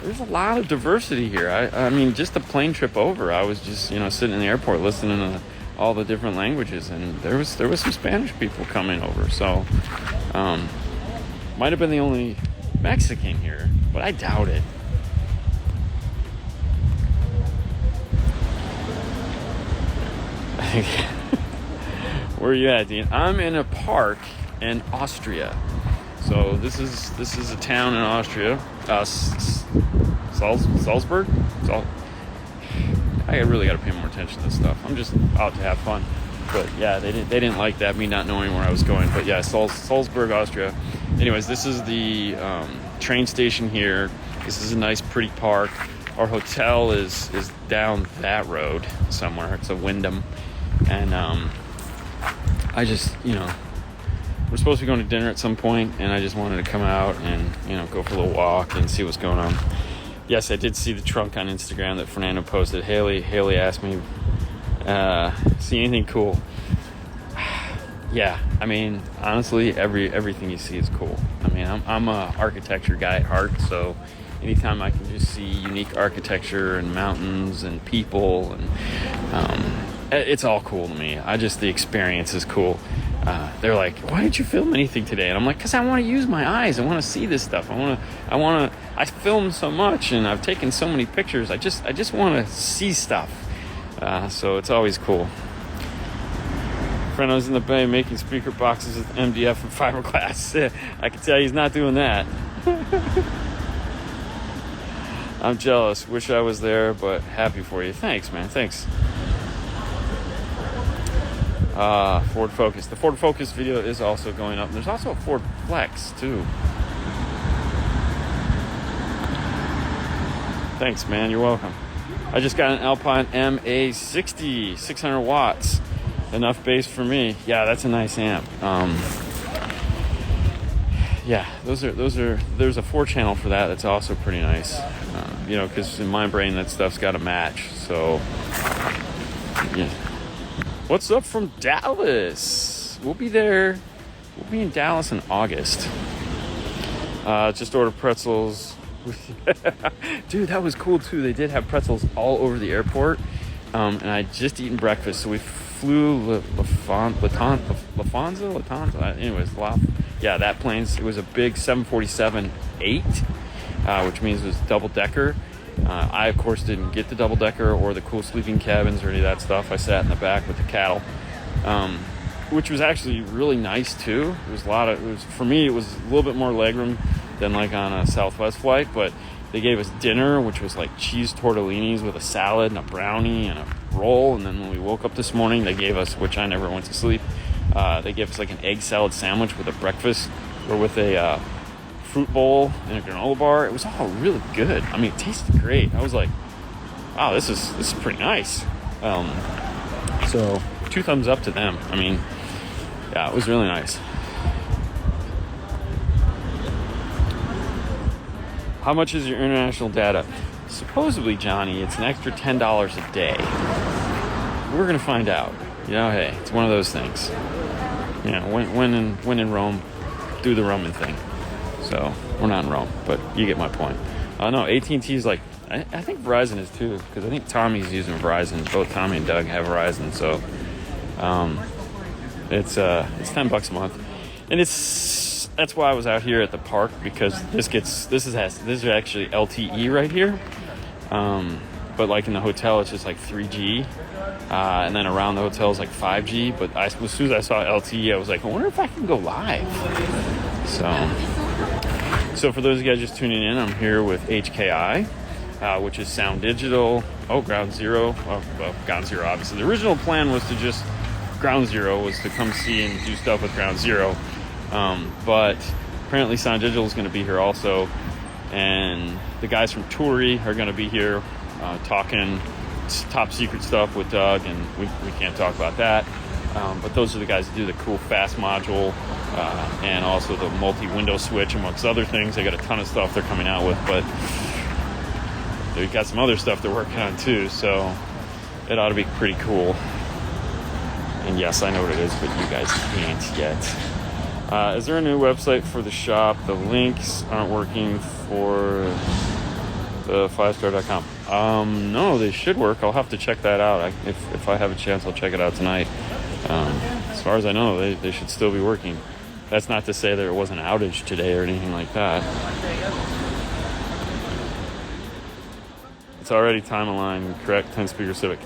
There's a lot of diversity here. I mean, just the plane trip over, I was just, sitting in the airport listening to all the different languages, and there was some Spanish people coming over. So, might have been the only Mexican here, but I doubt it. Where are you at, Dean? I'm in a park in Austria. So this is a town in Austria. Salzburg? I really got to pay more attention to this stuff. I'm just out to have fun. But yeah, they didn't like that, me not knowing where I was going. But yeah, Salzburg, Austria. Anyways, this is the train station here. This is a nice, pretty park. Our hotel is down that road somewhere. It's a Wyndham. And I just, we're supposed to be going to dinner at some point, and I just wanted to come out and, go for a little walk and see what's going on. Yes, I did see the trunk on Instagram that Fernando posted. Haley asked me, see anything cool? Yeah, I mean, honestly, everything you see is cool. I mean, I'm a architecture guy at heart, so anytime I can just see unique architecture and mountains and people, and it's all cool to me. The experience is cool. They're like, why didn't you film anything today? And I'm like, because I want to use my eyes. I want to see this stuff. I film so much, and I've taken so many pictures. I just want to see stuff. So it's always cool. Fernando's in the Bay making speaker boxes with MDF and fiberglass. I can tell he's not doing that. I'm jealous. Wish I was there, but happy for you. Thanks, man. Thanks. Ford Focus. The Ford Focus video is also going up. There's also a Ford Flex, too. Thanks, man. You're welcome. I just got an Alpine MA60, 600 watts. Enough bass for me. Yeah, that's a nice amp. Yeah, those are. There's a 4-channel for that. That's also pretty nice. Because in my brain that stuff's got to match. So, yeah. What's up from Dallas? We'll be there. We'll be in Dallas in August. Just ordered pretzels. Dude, that was cool too. They did have pretzels all over the airport. And I just eaten breakfast, so we flew Lufthansa. Anyways, that plane's, it was a big 747-8, which means it was double-decker. I, of course, didn't get the double-decker or the cool sleeping cabins or any of that stuff. I sat in the back with the cattle, which was actually really nice, too. For me, it was a little bit more legroom than like on a Southwest flight, but they gave us dinner, which was like cheese tortellinis with a salad and a brownie and a roll. And then when we woke up this morning, they gave us, which I never went to sleep, they gave us like an egg salad sandwich with a breakfast or with a fruit bowl and a granola bar. It was all really good. I mean, it tasted great. I was like, wow, this is pretty nice. So 2 thumbs up to them. I mean, yeah, it was really nice. How much is your international data? Supposedly, Johnny, it's an extra $10 a day. We're gonna find out. You know, hey, it's one of those things. You know, when in Rome, do the Roman thing. So we're not in Rome, but you get my point. No, AT&T is like, I think Verizon is too, because I think Tommy's using Verizon. Both Tommy and Doug have Verizon, so it's $10 a month, and that's why I was out here at the park, because this is actually LTE right here, but like in the hotel it's just like 3G, and then around the hotel is like 5G. But as soon as I saw LTE, I was like, I wonder if I can go live. So for those of you guys just tuning in, I'm here with HKI, which is Sound Digital. Oh, Ground Zero. Well, Ground Zero, obviously. The original plan was to just, Ground Zero was to come see and do stuff with Ground Zero. But apparently Sound Digital is going to be here also. And the guys from Tory are going to be here talking top secret stuff with Doug, and we can't talk about that. But those are the guys that do the cool fast module and also the multi-window switch, amongst other things. They got a ton of stuff they're coming out with, but they've got some other stuff they're working on too, so it ought to be pretty cool. And yes, I know what it is, but you guys can't yet. Is there a new website for the shop? The links aren't working for the 5star.com. No, they should work. I'll have to check that out. If I have a chance, I'll check it out tonight. As far as I know, they should still be working. That's not to say there was an outage today or anything like that. It's already time aligned, correct? 10 speaker Civic.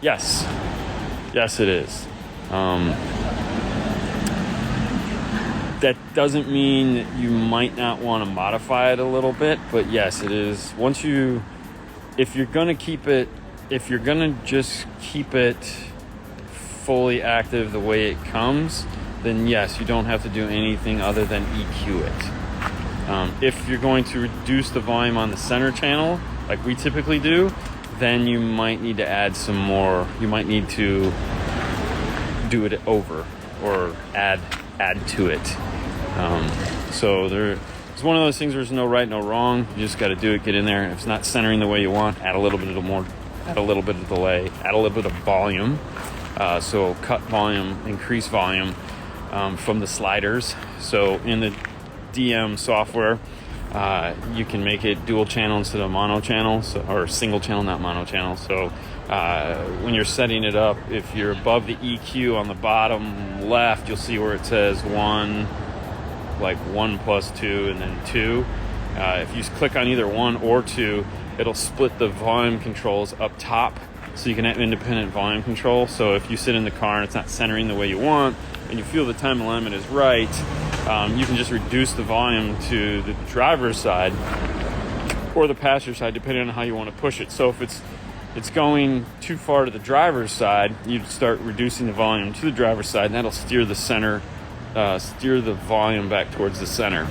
Yes. Yes, it is. That doesn't mean you might not want to modify it a little bit, but yes, it is. If you're going to just keep it fully active the way it comes, then yes, you don't have to do anything other than EQ it. If you're going to reduce the volume on the center channel, like we typically do, then you might need to add some more. You might need to do it over or add to it. So it's one of those things where there's no right, no wrong. You just got to do it, get in there. If it's not centering the way you want, add a little bit of delay, add a little bit of volume. So cut volume, increase volume from the sliders. So in the DM software, you can make it dual channel instead of mono channel, or single channel, not mono channel. So when you're setting it up, if you're above the EQ on the bottom left, you'll see where it says 1, like 1 plus 2, and then 2. If you click on either 1 or 2, it'll split the volume controls up top, so you can have independent volume control. So if you sit in the car and it's not centering the way you want, and you feel the time alignment is right, you can just reduce the volume to the driver's side or the passenger side, depending on how you want to push it. So if it's going too far to the driver's side, you'd start reducing the volume to the driver's side, and that'll steer the volume back towards the center.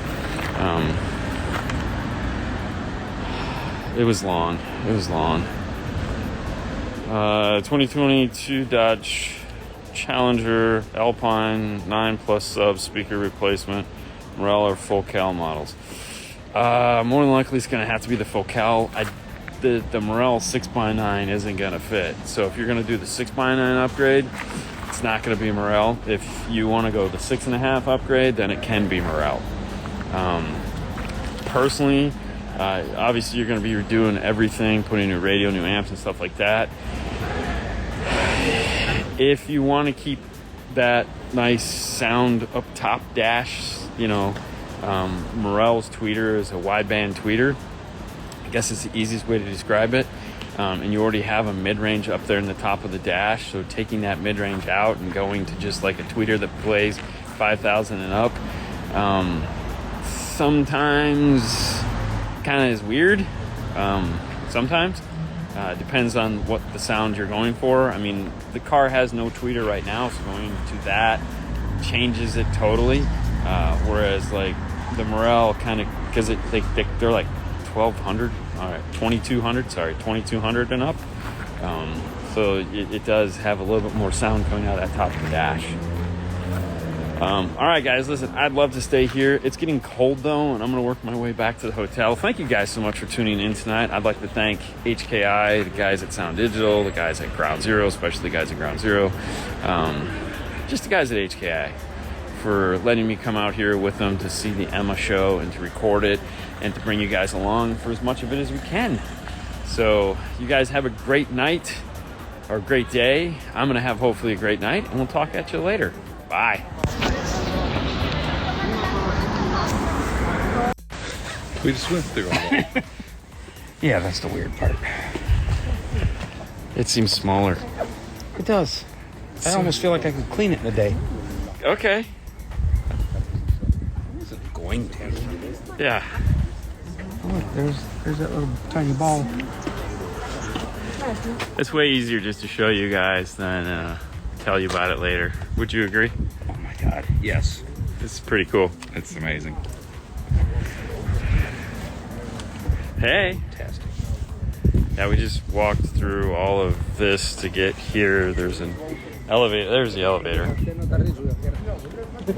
It was long. 2022 Dodge Challenger Alpine 9 plus sub speaker replacement, Morel or full cal models. More than likely it's going to have to be the full cal. The Morel 6x9 isn't going to fit. So if you're going to do the 6x9 upgrade, it's not going to be Morel. If you want to go the 6.5 upgrade, then it can be Morel. Personally, obviously you're going to be redoing everything, putting new radio, new amps and stuff like that. If you want to keep that nice sound up top dash, Morel's tweeter is a wideband tweeter. I guess it's the easiest way to describe it. And you already have a mid-range up there in the top of the dash, so taking that mid-range out and going to just like a tweeter that plays 5,000 and up, sometimes kind of is weird. Sometimes depends on what the sound you're going for. I mean, the car has no tweeter right now, so going to that changes it totally. Whereas like the Morel kind of, because they're like 1,200, all right, 2,200 and up. So it does have a little bit more sound coming out of that top of the dash. All right, guys, listen, I'd love to stay here. It's getting cold, though, and I'm going to work my way back to the hotel. Thank you guys so much for tuning in tonight. I'd like to thank HKI, the guys at Sound Digital, the guys at Ground Zero, especially the guys at Ground Zero, just the guys at HKI for letting me come out here with them to see the Emma show and to record it and to bring you guys along for as much of it as we can. So you guys have a great night or a great day. I'm going to have hopefully a great night, and we'll talk at you later. Bye. We just went through all that. Yeah, that's the weird part. It seems smaller. It does. I almost feel like I could clean it in a day. Okay. I wasn't going to. Yeah. Oh, look, there's that little tiny ball. It's way easier just to show you guys than tell you about it later. Would you agree? Oh my God, yes. This is pretty cool. It's amazing. Hey. Fantastic. Yeah, we just walked through all of this to get here. There's an elevator. There's the elevator.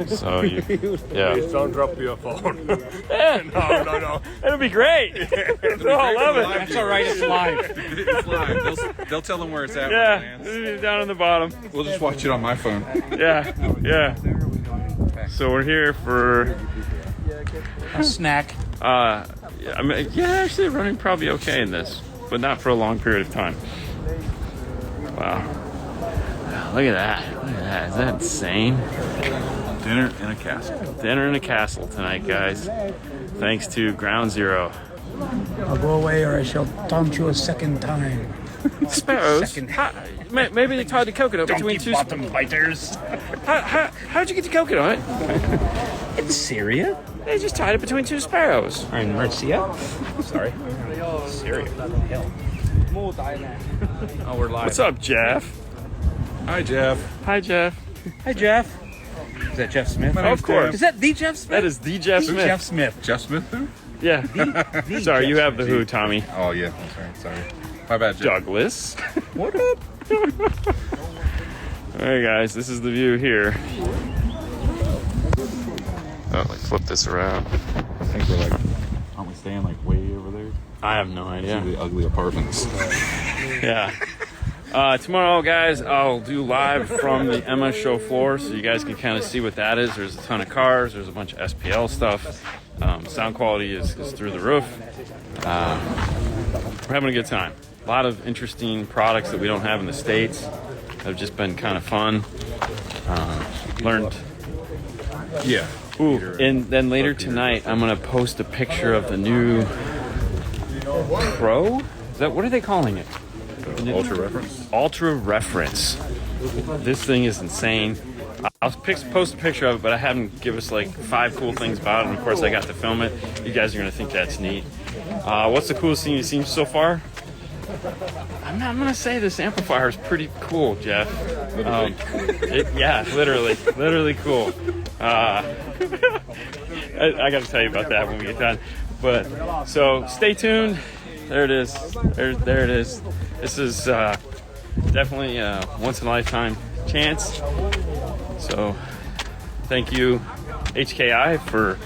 So yeah. Please don't drop your phone. No. It'll be great. I love it. That's all right, it's live. It's live. They'll tell them where it's at. Yeah, When it this lands. is down on the bottom. We'll just watch it on my phone. Yeah. So we're here for A snack. I mean, yeah, actually running probably okay in this, but not for a long period of time. Wow. Look at that. Is that insane? Dinner in a castle. Dinner in a castle tonight, guys. Thanks to Ground Zero. I'll go away or I shall taunt you a second time. Sparrows? Second. Maybe they tied the coconut between two... bottom biters. How'd you get the coconut? In Syria? They just tied it between two sparrows. Or in Murcia? Sorry. Syria. Hell. Oh, we're live. What's up, Jeff? Hi, Jeff. Hi, Jeff. Hi, Jeff. Is that Jeff Smith? My name's Of course. Jeff. Is that the Jeff Smith? That is the Jeff The Smith. Jeff Smith. Jeff Smith, who? Yeah. The Sorry, Jeff you have the Smith. who, Tommy. Oh, yeah. That's right. Sorry. My bad, Jeff. Douglas. What up? All right, guys, this is the view here. Oh, like flip this around. I think we're like, aren't we staying like way over there? I have no idea. The ugly apartments. Yeah. Tomorrow, guys, I'll do live from the Emma show floor, so you guys can kind of see what that is. There's a ton of cars. There's a bunch of SPL stuff. Sound quality is through the roof. We're having a good time. A lot of interesting products that we don't have in the States have just been kind of fun. Learned. Yeah. Ooh, and then later tonight, I'm going to post a picture of the new Pro? Is that, what are they calling it? Ultra reference. Ultra Reference. This thing is insane. I'll post a picture of it, but I haven't given us like 5 cool things about it. And of course, I got to film it. You guys are gonna think that's neat. What's the coolest thing you've seen so far? I'm gonna say this amplifier is pretty cool, Jeff. Yeah, literally cool. I got to tell you about that when we get done. But so stay tuned. There it is. There it is. This is definitely a once in a lifetime chance. So thank you, HKI, for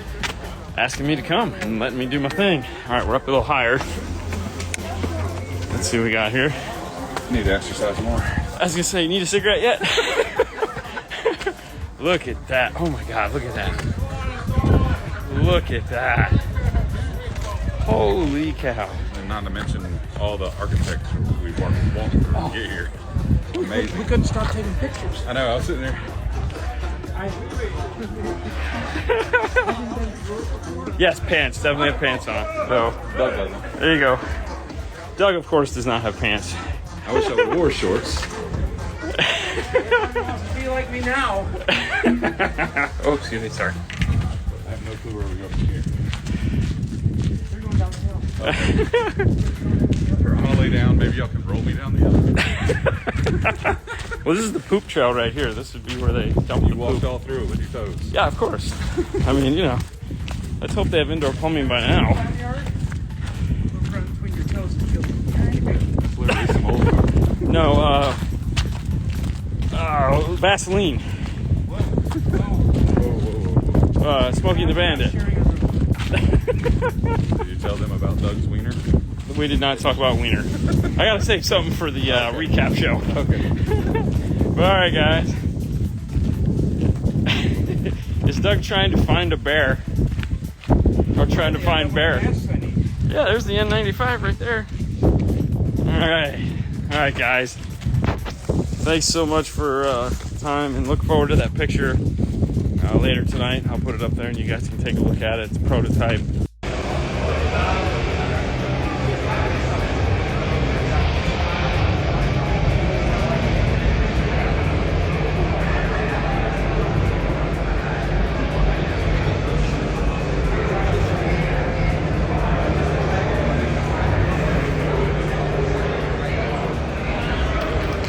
asking me to come and letting me do my thing. All right, we're up a little higher. Let's see what we got here. Need to exercise more. I was gonna say, you need a cigarette yet? Look at that. Oh my God, look at that. Look at that. Holy cow. And not to mention all the architecture we've walked through to get here. Amazing. We couldn't stop taking pictures. I know, I was sitting there. Yes, pants. Definitely have pants on. So, Doug doesn't. there you go. Doug, of course, does not have pants. I wish I wore shorts. Be like me now. Oh, excuse me, sorry. I have no clue where we're going from here. We're going downhill. I'm gonna lay down. Maybe y'all can roll me down the other. Well, this is the poop trail right here. This would be where they dump You the walked poop. all through it with your toes. Yeah, of course. I mean, you know, let's hope they have indoor plumbing by now. Between your toes and feel That's literally some old. No, Vaseline. Smokey and the Bandit. Did you tell them about Doug's wiener? We did not talk about wiener. I gotta say something for the recap show. Okay. But all right, guys. Is Doug trying to find a bear? Or trying to find bear? Yeah, there's the N95 right there. All right, guys. Thanks so much for time, and look forward to that picture later tonight. I'll put it up there, and you guys can take a look at it. It's a prototype.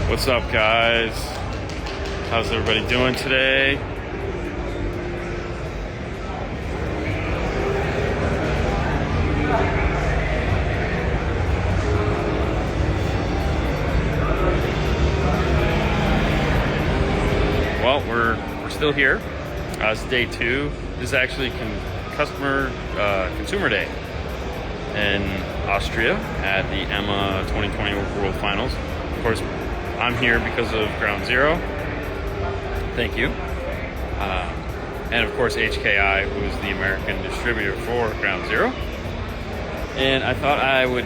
What's up, guys? How's everybody doing today? Well, we're still here. It's day 2. This is actually Consumer Day in Austria at the EMA 2020 World Finals. Of course, I'm here because of Ground Zero. Thank you. And of course HKI, who is the American distributor for Ground Zero. And I thought I would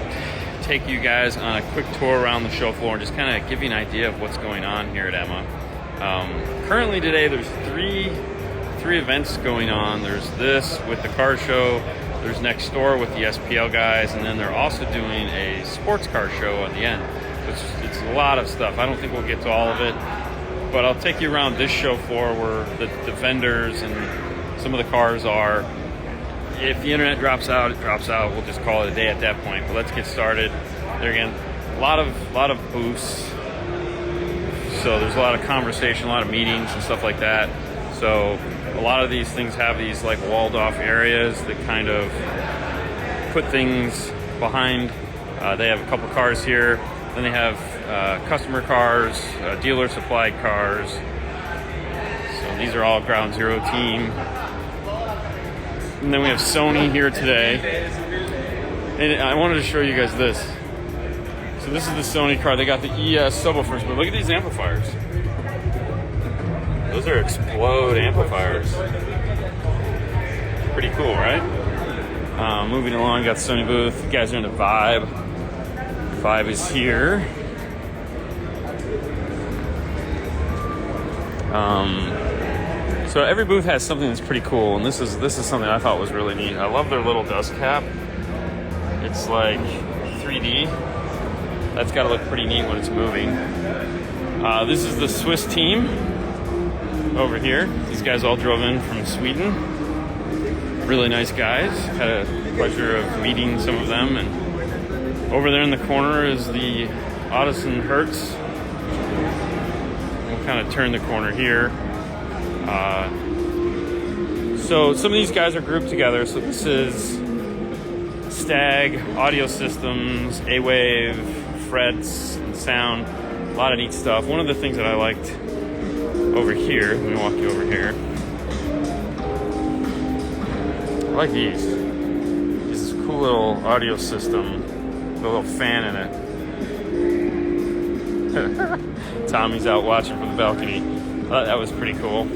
take you guys on a quick tour around the show floor and just kind of give you an idea of what's going on here at EMA. Currently today there's three events going on. There's this with the car show, there's next door with the SPL guys, and then they're also doing a sports car show at the end. It's a lot of stuff. I don't think we'll get to all of it, but I'll take you around this show floor where the vendors and some of the cars are. If the internet drops out, it drops out. We'll just call it a day at that point. But let's get started. There again, a lot of booths. So there's a lot of conversation, a lot of meetings and stuff like that. So a lot of these things have these like walled off areas that kind of put things behind. They have a couple cars here. Then they have customer cars, dealer supplied cars. So these are all Ground Zero team. And then we have Sony here today. And I wanted to show you guys this. So this is the Sony car. They got the ES subwoofers, but look at these amplifiers. Those are explode amplifiers. Pretty cool, right? Moving along, got Sony Booth. You guys are in the Vibe. Vibe is here. So every booth has something that's pretty cool, and this is something I thought was really neat. I love their little dust cap. It's like 3D. That's got to look pretty neat when it's moving. This is the Swiss team over here. These guys all drove in from Sweden. Really nice guys. Had a pleasure of meeting some of them. And over there in the corner is the Audison Hertz. We'll kind of turn the corner here. So some of these guys are grouped together. So this is Stag, Audio Systems, A-Wave, Frets, and Sound. A lot of neat stuff. One of the things that I liked over here, let me walk you over here. I like these. This is a cool little audio system with a little fan in it. Tommy's out watching from the balcony. That was pretty cool.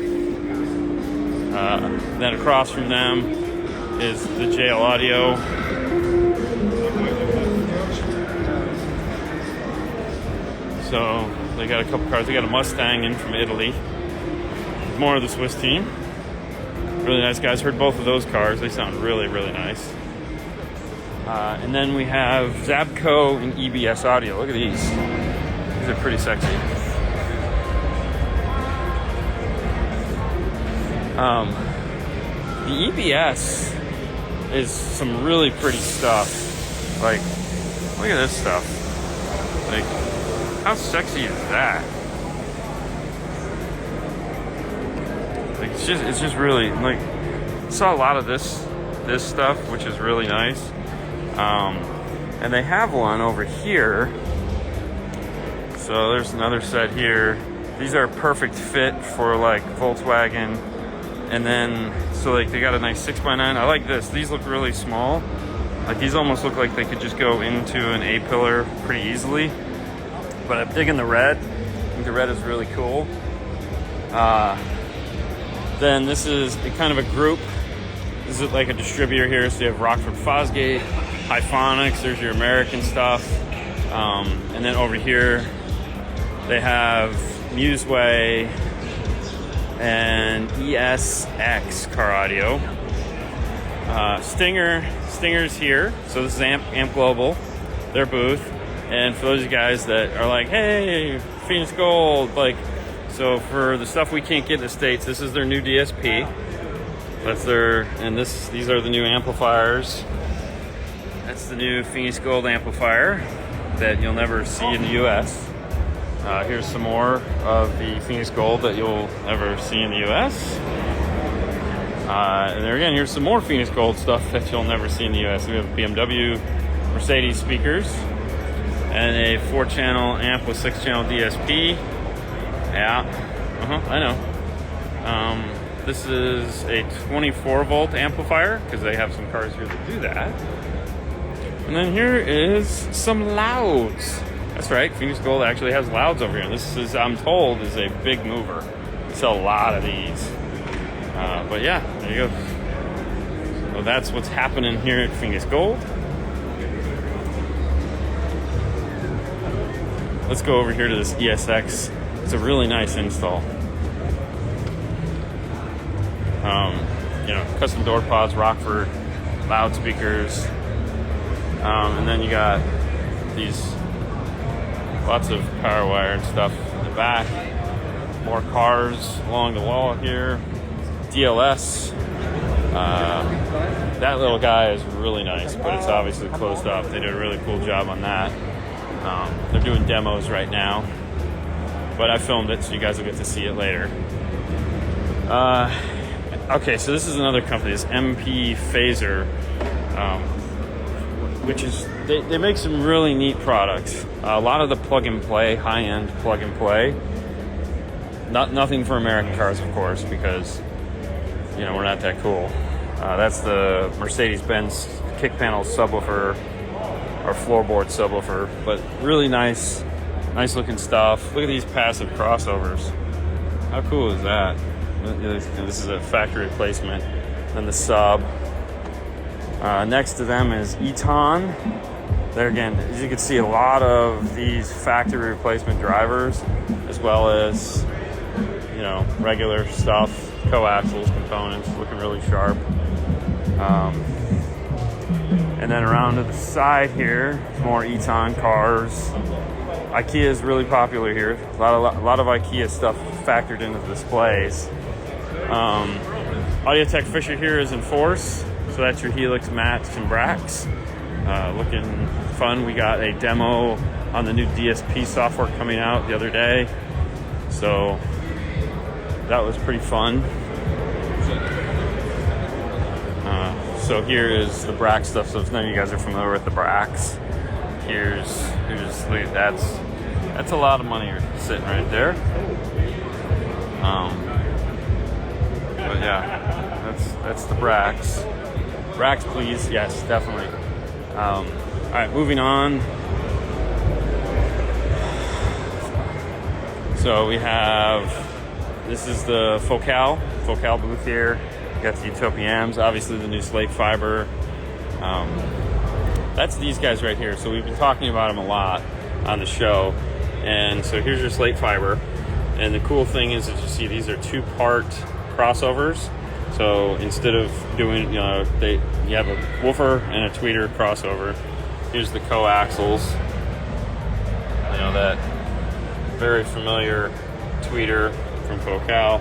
Then across from them is the JL Audio. So they got a couple cars. They got a Mustang in from Italy. More of the Swiss team. Really nice guys. Heard both of those cars. They sound really, really nice. And then we have Zabco and EBS Audio. Look at these. These are pretty sexy. The EBS is some really pretty stuff. Like, look at this stuff. Like, how sexy is that? Like, it's just really, like, I saw a lot of this stuff, which is really nice. And they have one over here. So there's another set here. These are a perfect fit for like Volkswagen And then, so like they got a nice 6x9. I like this. These look really small. Like these almost look like they could just go into an A-pillar pretty easily. But I'm digging the red. I think the red is really cool. Then this is kind of a group. This is like a distributor here. So you have Rockford Fosgate, Hyphonics, there's your American stuff. And then over here, they have Museway and ESX car audio. Stinger's here. So this is Amp Global, their booth. And for those of you guys that are like, hey, Phoenix Gold, like, so for the stuff we can't get in the States, this is their new DSP. That's their, and these are the new amplifiers. That's the new Phoenix Gold amplifier that you'll never see in the US. Here's some more of the Phoenix Gold that you'll never see in the US. And there again, here's some more Phoenix Gold stuff that you'll never see in the US. We have BMW, Mercedes speakers, and a 4-channel amp with 6-channel DSP. Yeah, I know. This is a 24-volt amplifier, because they have some cars here that do that. And then here is some louds. That's right, Phoenix Gold actually has louds over here. And this is, I'm told, is a big mover. They sell a lot of these. But yeah, there you go. So that's what's happening here at Phoenix Gold. Let's go over here to this ESX. It's a really nice install. You know, custom door pods, Rockford, loudspeakers. And then you got these lots of power wire and stuff in the back. More cars along the wall here. DLS. That little guy is really nice, but it's obviously closed up. They did a really cool job on that. They're doing demos right now, but I filmed it, so you guys will get to see it later. Okay, so this is another company, this MP Phaser, which is, they make some really neat products. A lot of the plug-and-play, high-end plug-and-play. Nothing for American cars, of course, because, you know, we're not that cool. That's the Mercedes-Benz kick panel subwoofer, or floorboard subwoofer, but really nice looking stuff. Look at these passive crossovers. How cool is that? This is a factory replacement. Then the sub. Next to them is Eton. There again, as you can see, a lot of these factory replacement drivers, as well as, you know, regular stuff, coaxials, components, looking really sharp. And then around to the side here, more Eton cars. IKEA is really popular here. A lot of IKEA stuff factored into the displays. Audiotech Fisher here is in force. So that's your Helix, Mats, and Brax. Looking fun. We got a demo on the new DSP software coming out the other day. So that was pretty fun. So here is the Brax stuff. So if none of you guys are familiar with the Brax, here's that's a lot of money sitting right there. But yeah, that's the Brax. Brax, please. Yes, definitely. All right, moving on. So we have, this is the Focal booth here. You got the Utopians, obviously the new slate fiber. That's these guys right here. So we've been talking about them a lot on the show. And so here's your slate fiber. And the cool thing is that you see these are 2-part crossovers. So instead of doing, you have a woofer and a tweeter crossover. Here's the coaxials. You know, that very familiar tweeter from Focal.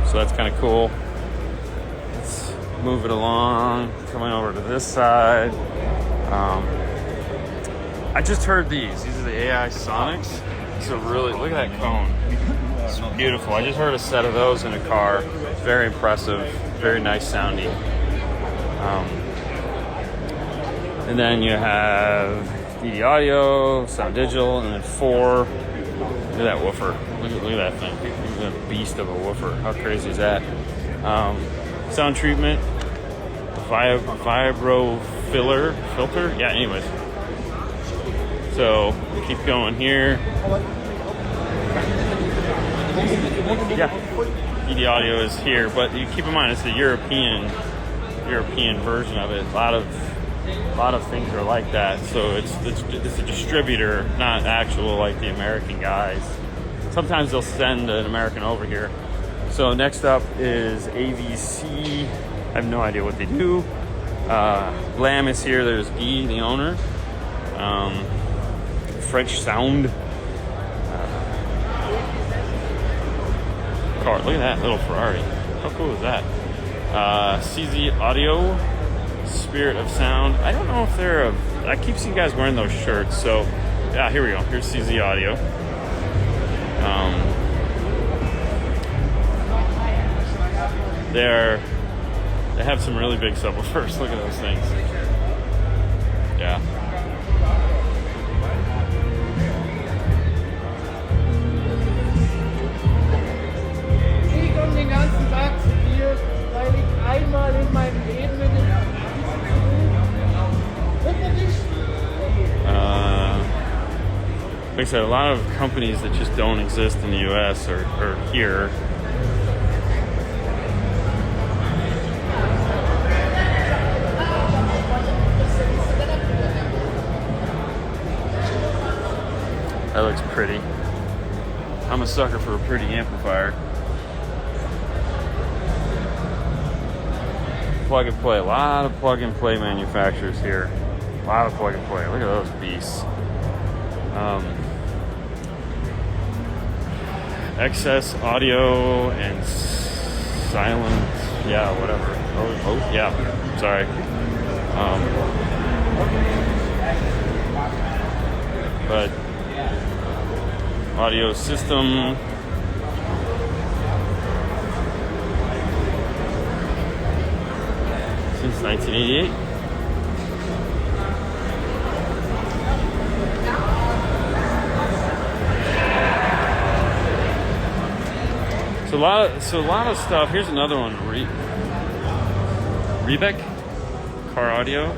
So that's kind of cool. Let's move it along. Coming over to this side. I just heard these. These are the AI Sonics. It's a really, look at that cone. It's beautiful. I just heard a set of those in a car. Very impressive. Very nice sounding. And then you have DD audio, sound digital, and then 4. Look at that woofer. Look at that thing. a beast of a woofer. How crazy is that? Sound treatment, vibro filter. Yeah, anyways. So keep going here. Yeah, ED audio is here, but you keep in mind it's the European version of it. A lot of things are like that. So it's a distributor, not actual like the American guys. Sometimes they'll send an American over here. So next up is AVC. I have no idea what they do. Lamb is here. There's Guy, the owner. French Sound. Car. Look at that little Ferrari. How cool is that? CZ Audio. Spirit of Sound. I don't know if they're I keep seeing guys wearing those shirts. So yeah, here we go. Here's CZ Audio. They have some really big subwoofers. Look at those things. Yeah. Ich komme den ganzen Tag zu dir, weil ich einmal in meinem Leben mit dem like I said, a lot of companies that just don't exist in the US are here. That looks pretty. I'm a sucker for a pretty amplifier. Plug and play. A lot of plug and play manufacturers here. A lot of plug and play. Look at those beasts. Excess audio and silent. Yeah, whatever. Oh yeah. Sorry. But audio system. Since 1988. So a lot of stuff. Here's another one. Rebec car audio.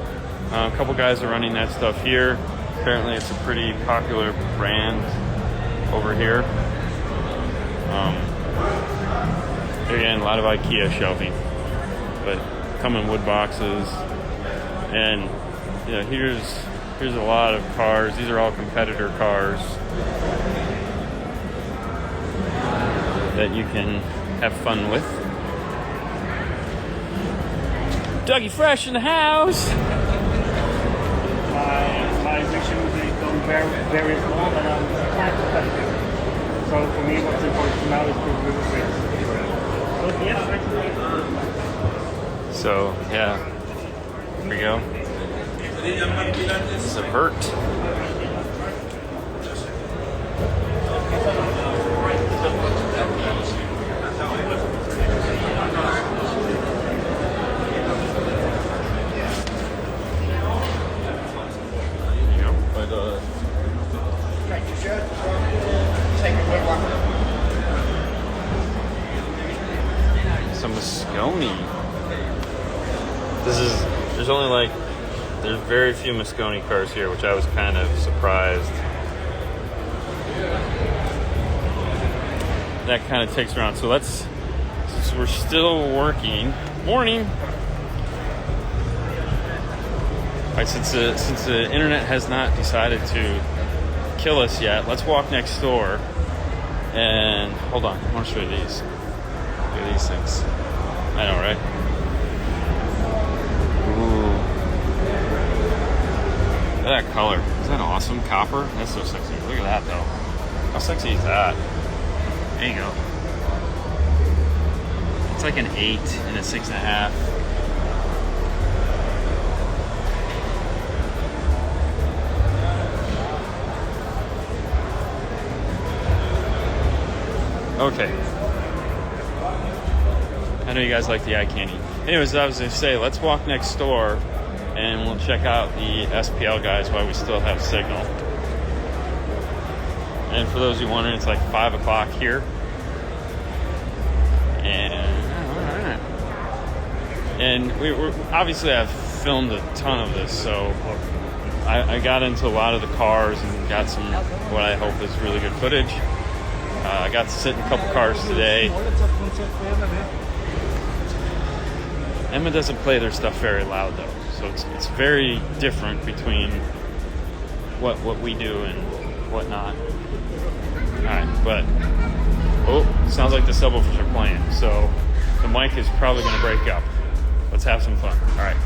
A couple guys are running that stuff here. Apparently, it's a pretty popular brand over here. Again, a lot of IKEA shelving, but come in wood boxes. And you know, here's a lot of cars. These are all competitor cars that you can have fun with. Dougie Fresh in the house. My vision is become very small, but I'm quite competitive. So for me, what's important now is to really great. So yeah, here we go. Subvert. Some Moscone. There's very few Moscone cars here, which I was kind of surprised. That kind of takes around. So we're still working. Morning. All right, since the internet has not decided to kill us yet, let's walk next door. And hold on, I want to show you these. Look at these things. I know, right? Ooh. Look at that color. Isn't that awesome? Copper? That's so sexy. Look at that, though. How sexy is that? There you go. It's like an 8 and a 6.5. Okay. I know you guys like the eye candy. Anyways, I was going to say, let's walk next door and we'll check out the SPL guys while we still have signal. And for those of you wondering, it's like 5 o'clock here. And we're obviously I've filmed a ton of this, so I got into a lot of the cars and got some what I hope is really good footage. I got to sit in a couple cars today. Emma doesn't play their stuff very loud though, so it's very different between what we do and whatnot. Alright, but sounds like the subwoofers are playing, so the mic is probably going to break up. Let's have some fun. Alright.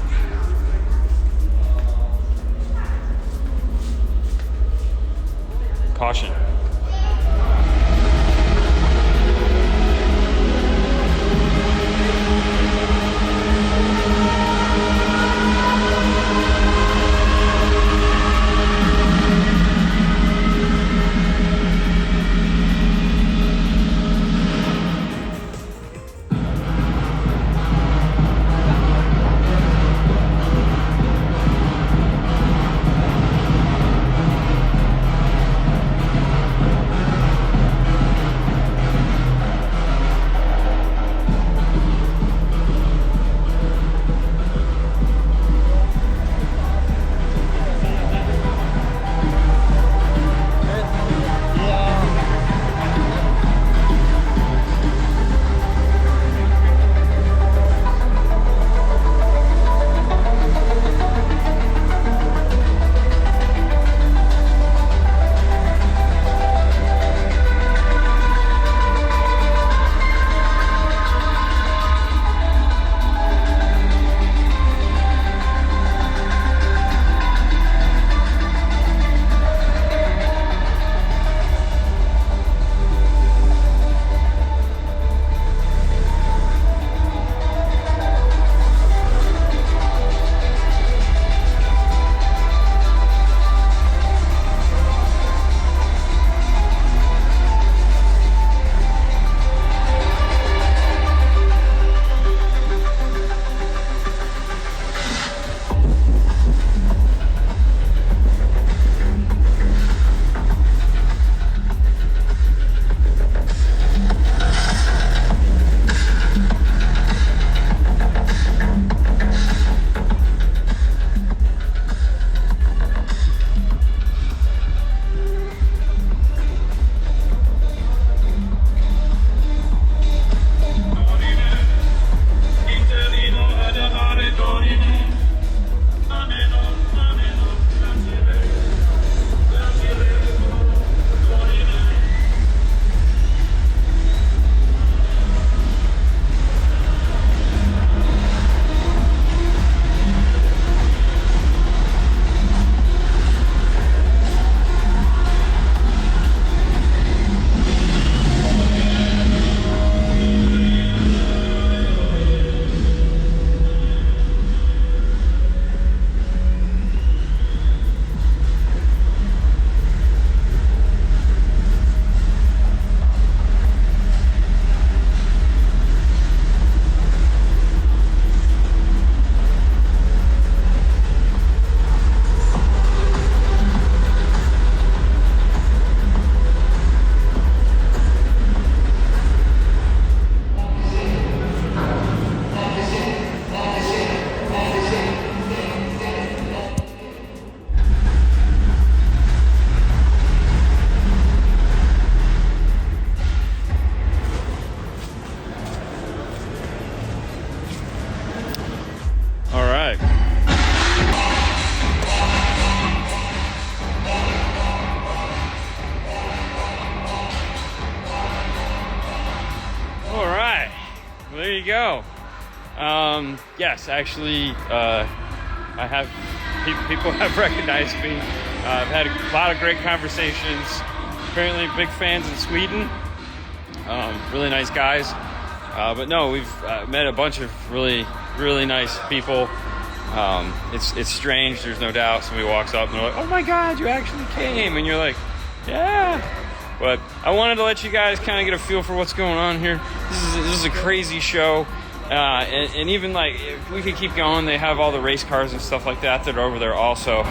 Caution. Go. Yes, actually, I have people have recognized me. I've had a lot of great conversations. Apparently, big fans in Sweden. Really nice guys. But no, we've met a bunch of really nice people. It's strange. There's no doubt. Somebody walks up and they're like, "Oh my God, you actually came!" And you're like, "Yeah." But I wanted to let you guys kind of get a feel for what's going on here. This is a crazy show. And even like, if we could keep going, they have all the race cars and stuff like that are over there also.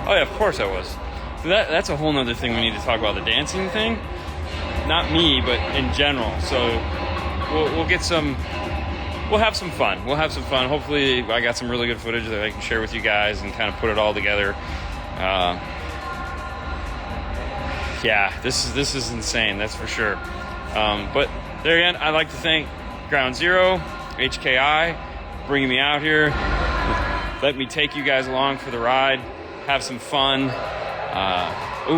Oh yeah, of course I was. That's a whole nother thing we need to talk about, the dancing thing. not me, but in general. So we'll get some. We'll have some fun. Hopefully, I got some really good footage that I can share with you guys and kind of put it all together. Yeah, this is insane. That's for sure. But there again, I'd like to thank Ground Zero, HKI, bringing me out here. Let me take you guys along for the ride. Have some fun.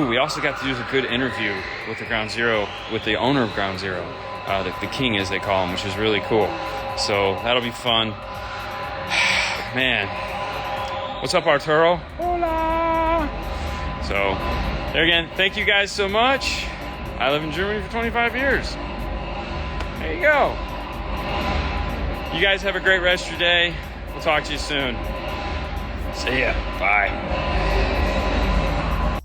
We also got to do a good interview with the Ground Zero, with the owner of Ground Zero, the king as they call him, which is really cool. So that'll be fun. Man, what's up, Arturo? Hola. So there again, thank you guys so much. I live in Germany for 25 years. There you go. You guys have a great rest of your day. We'll talk to you soon. See ya. Bye.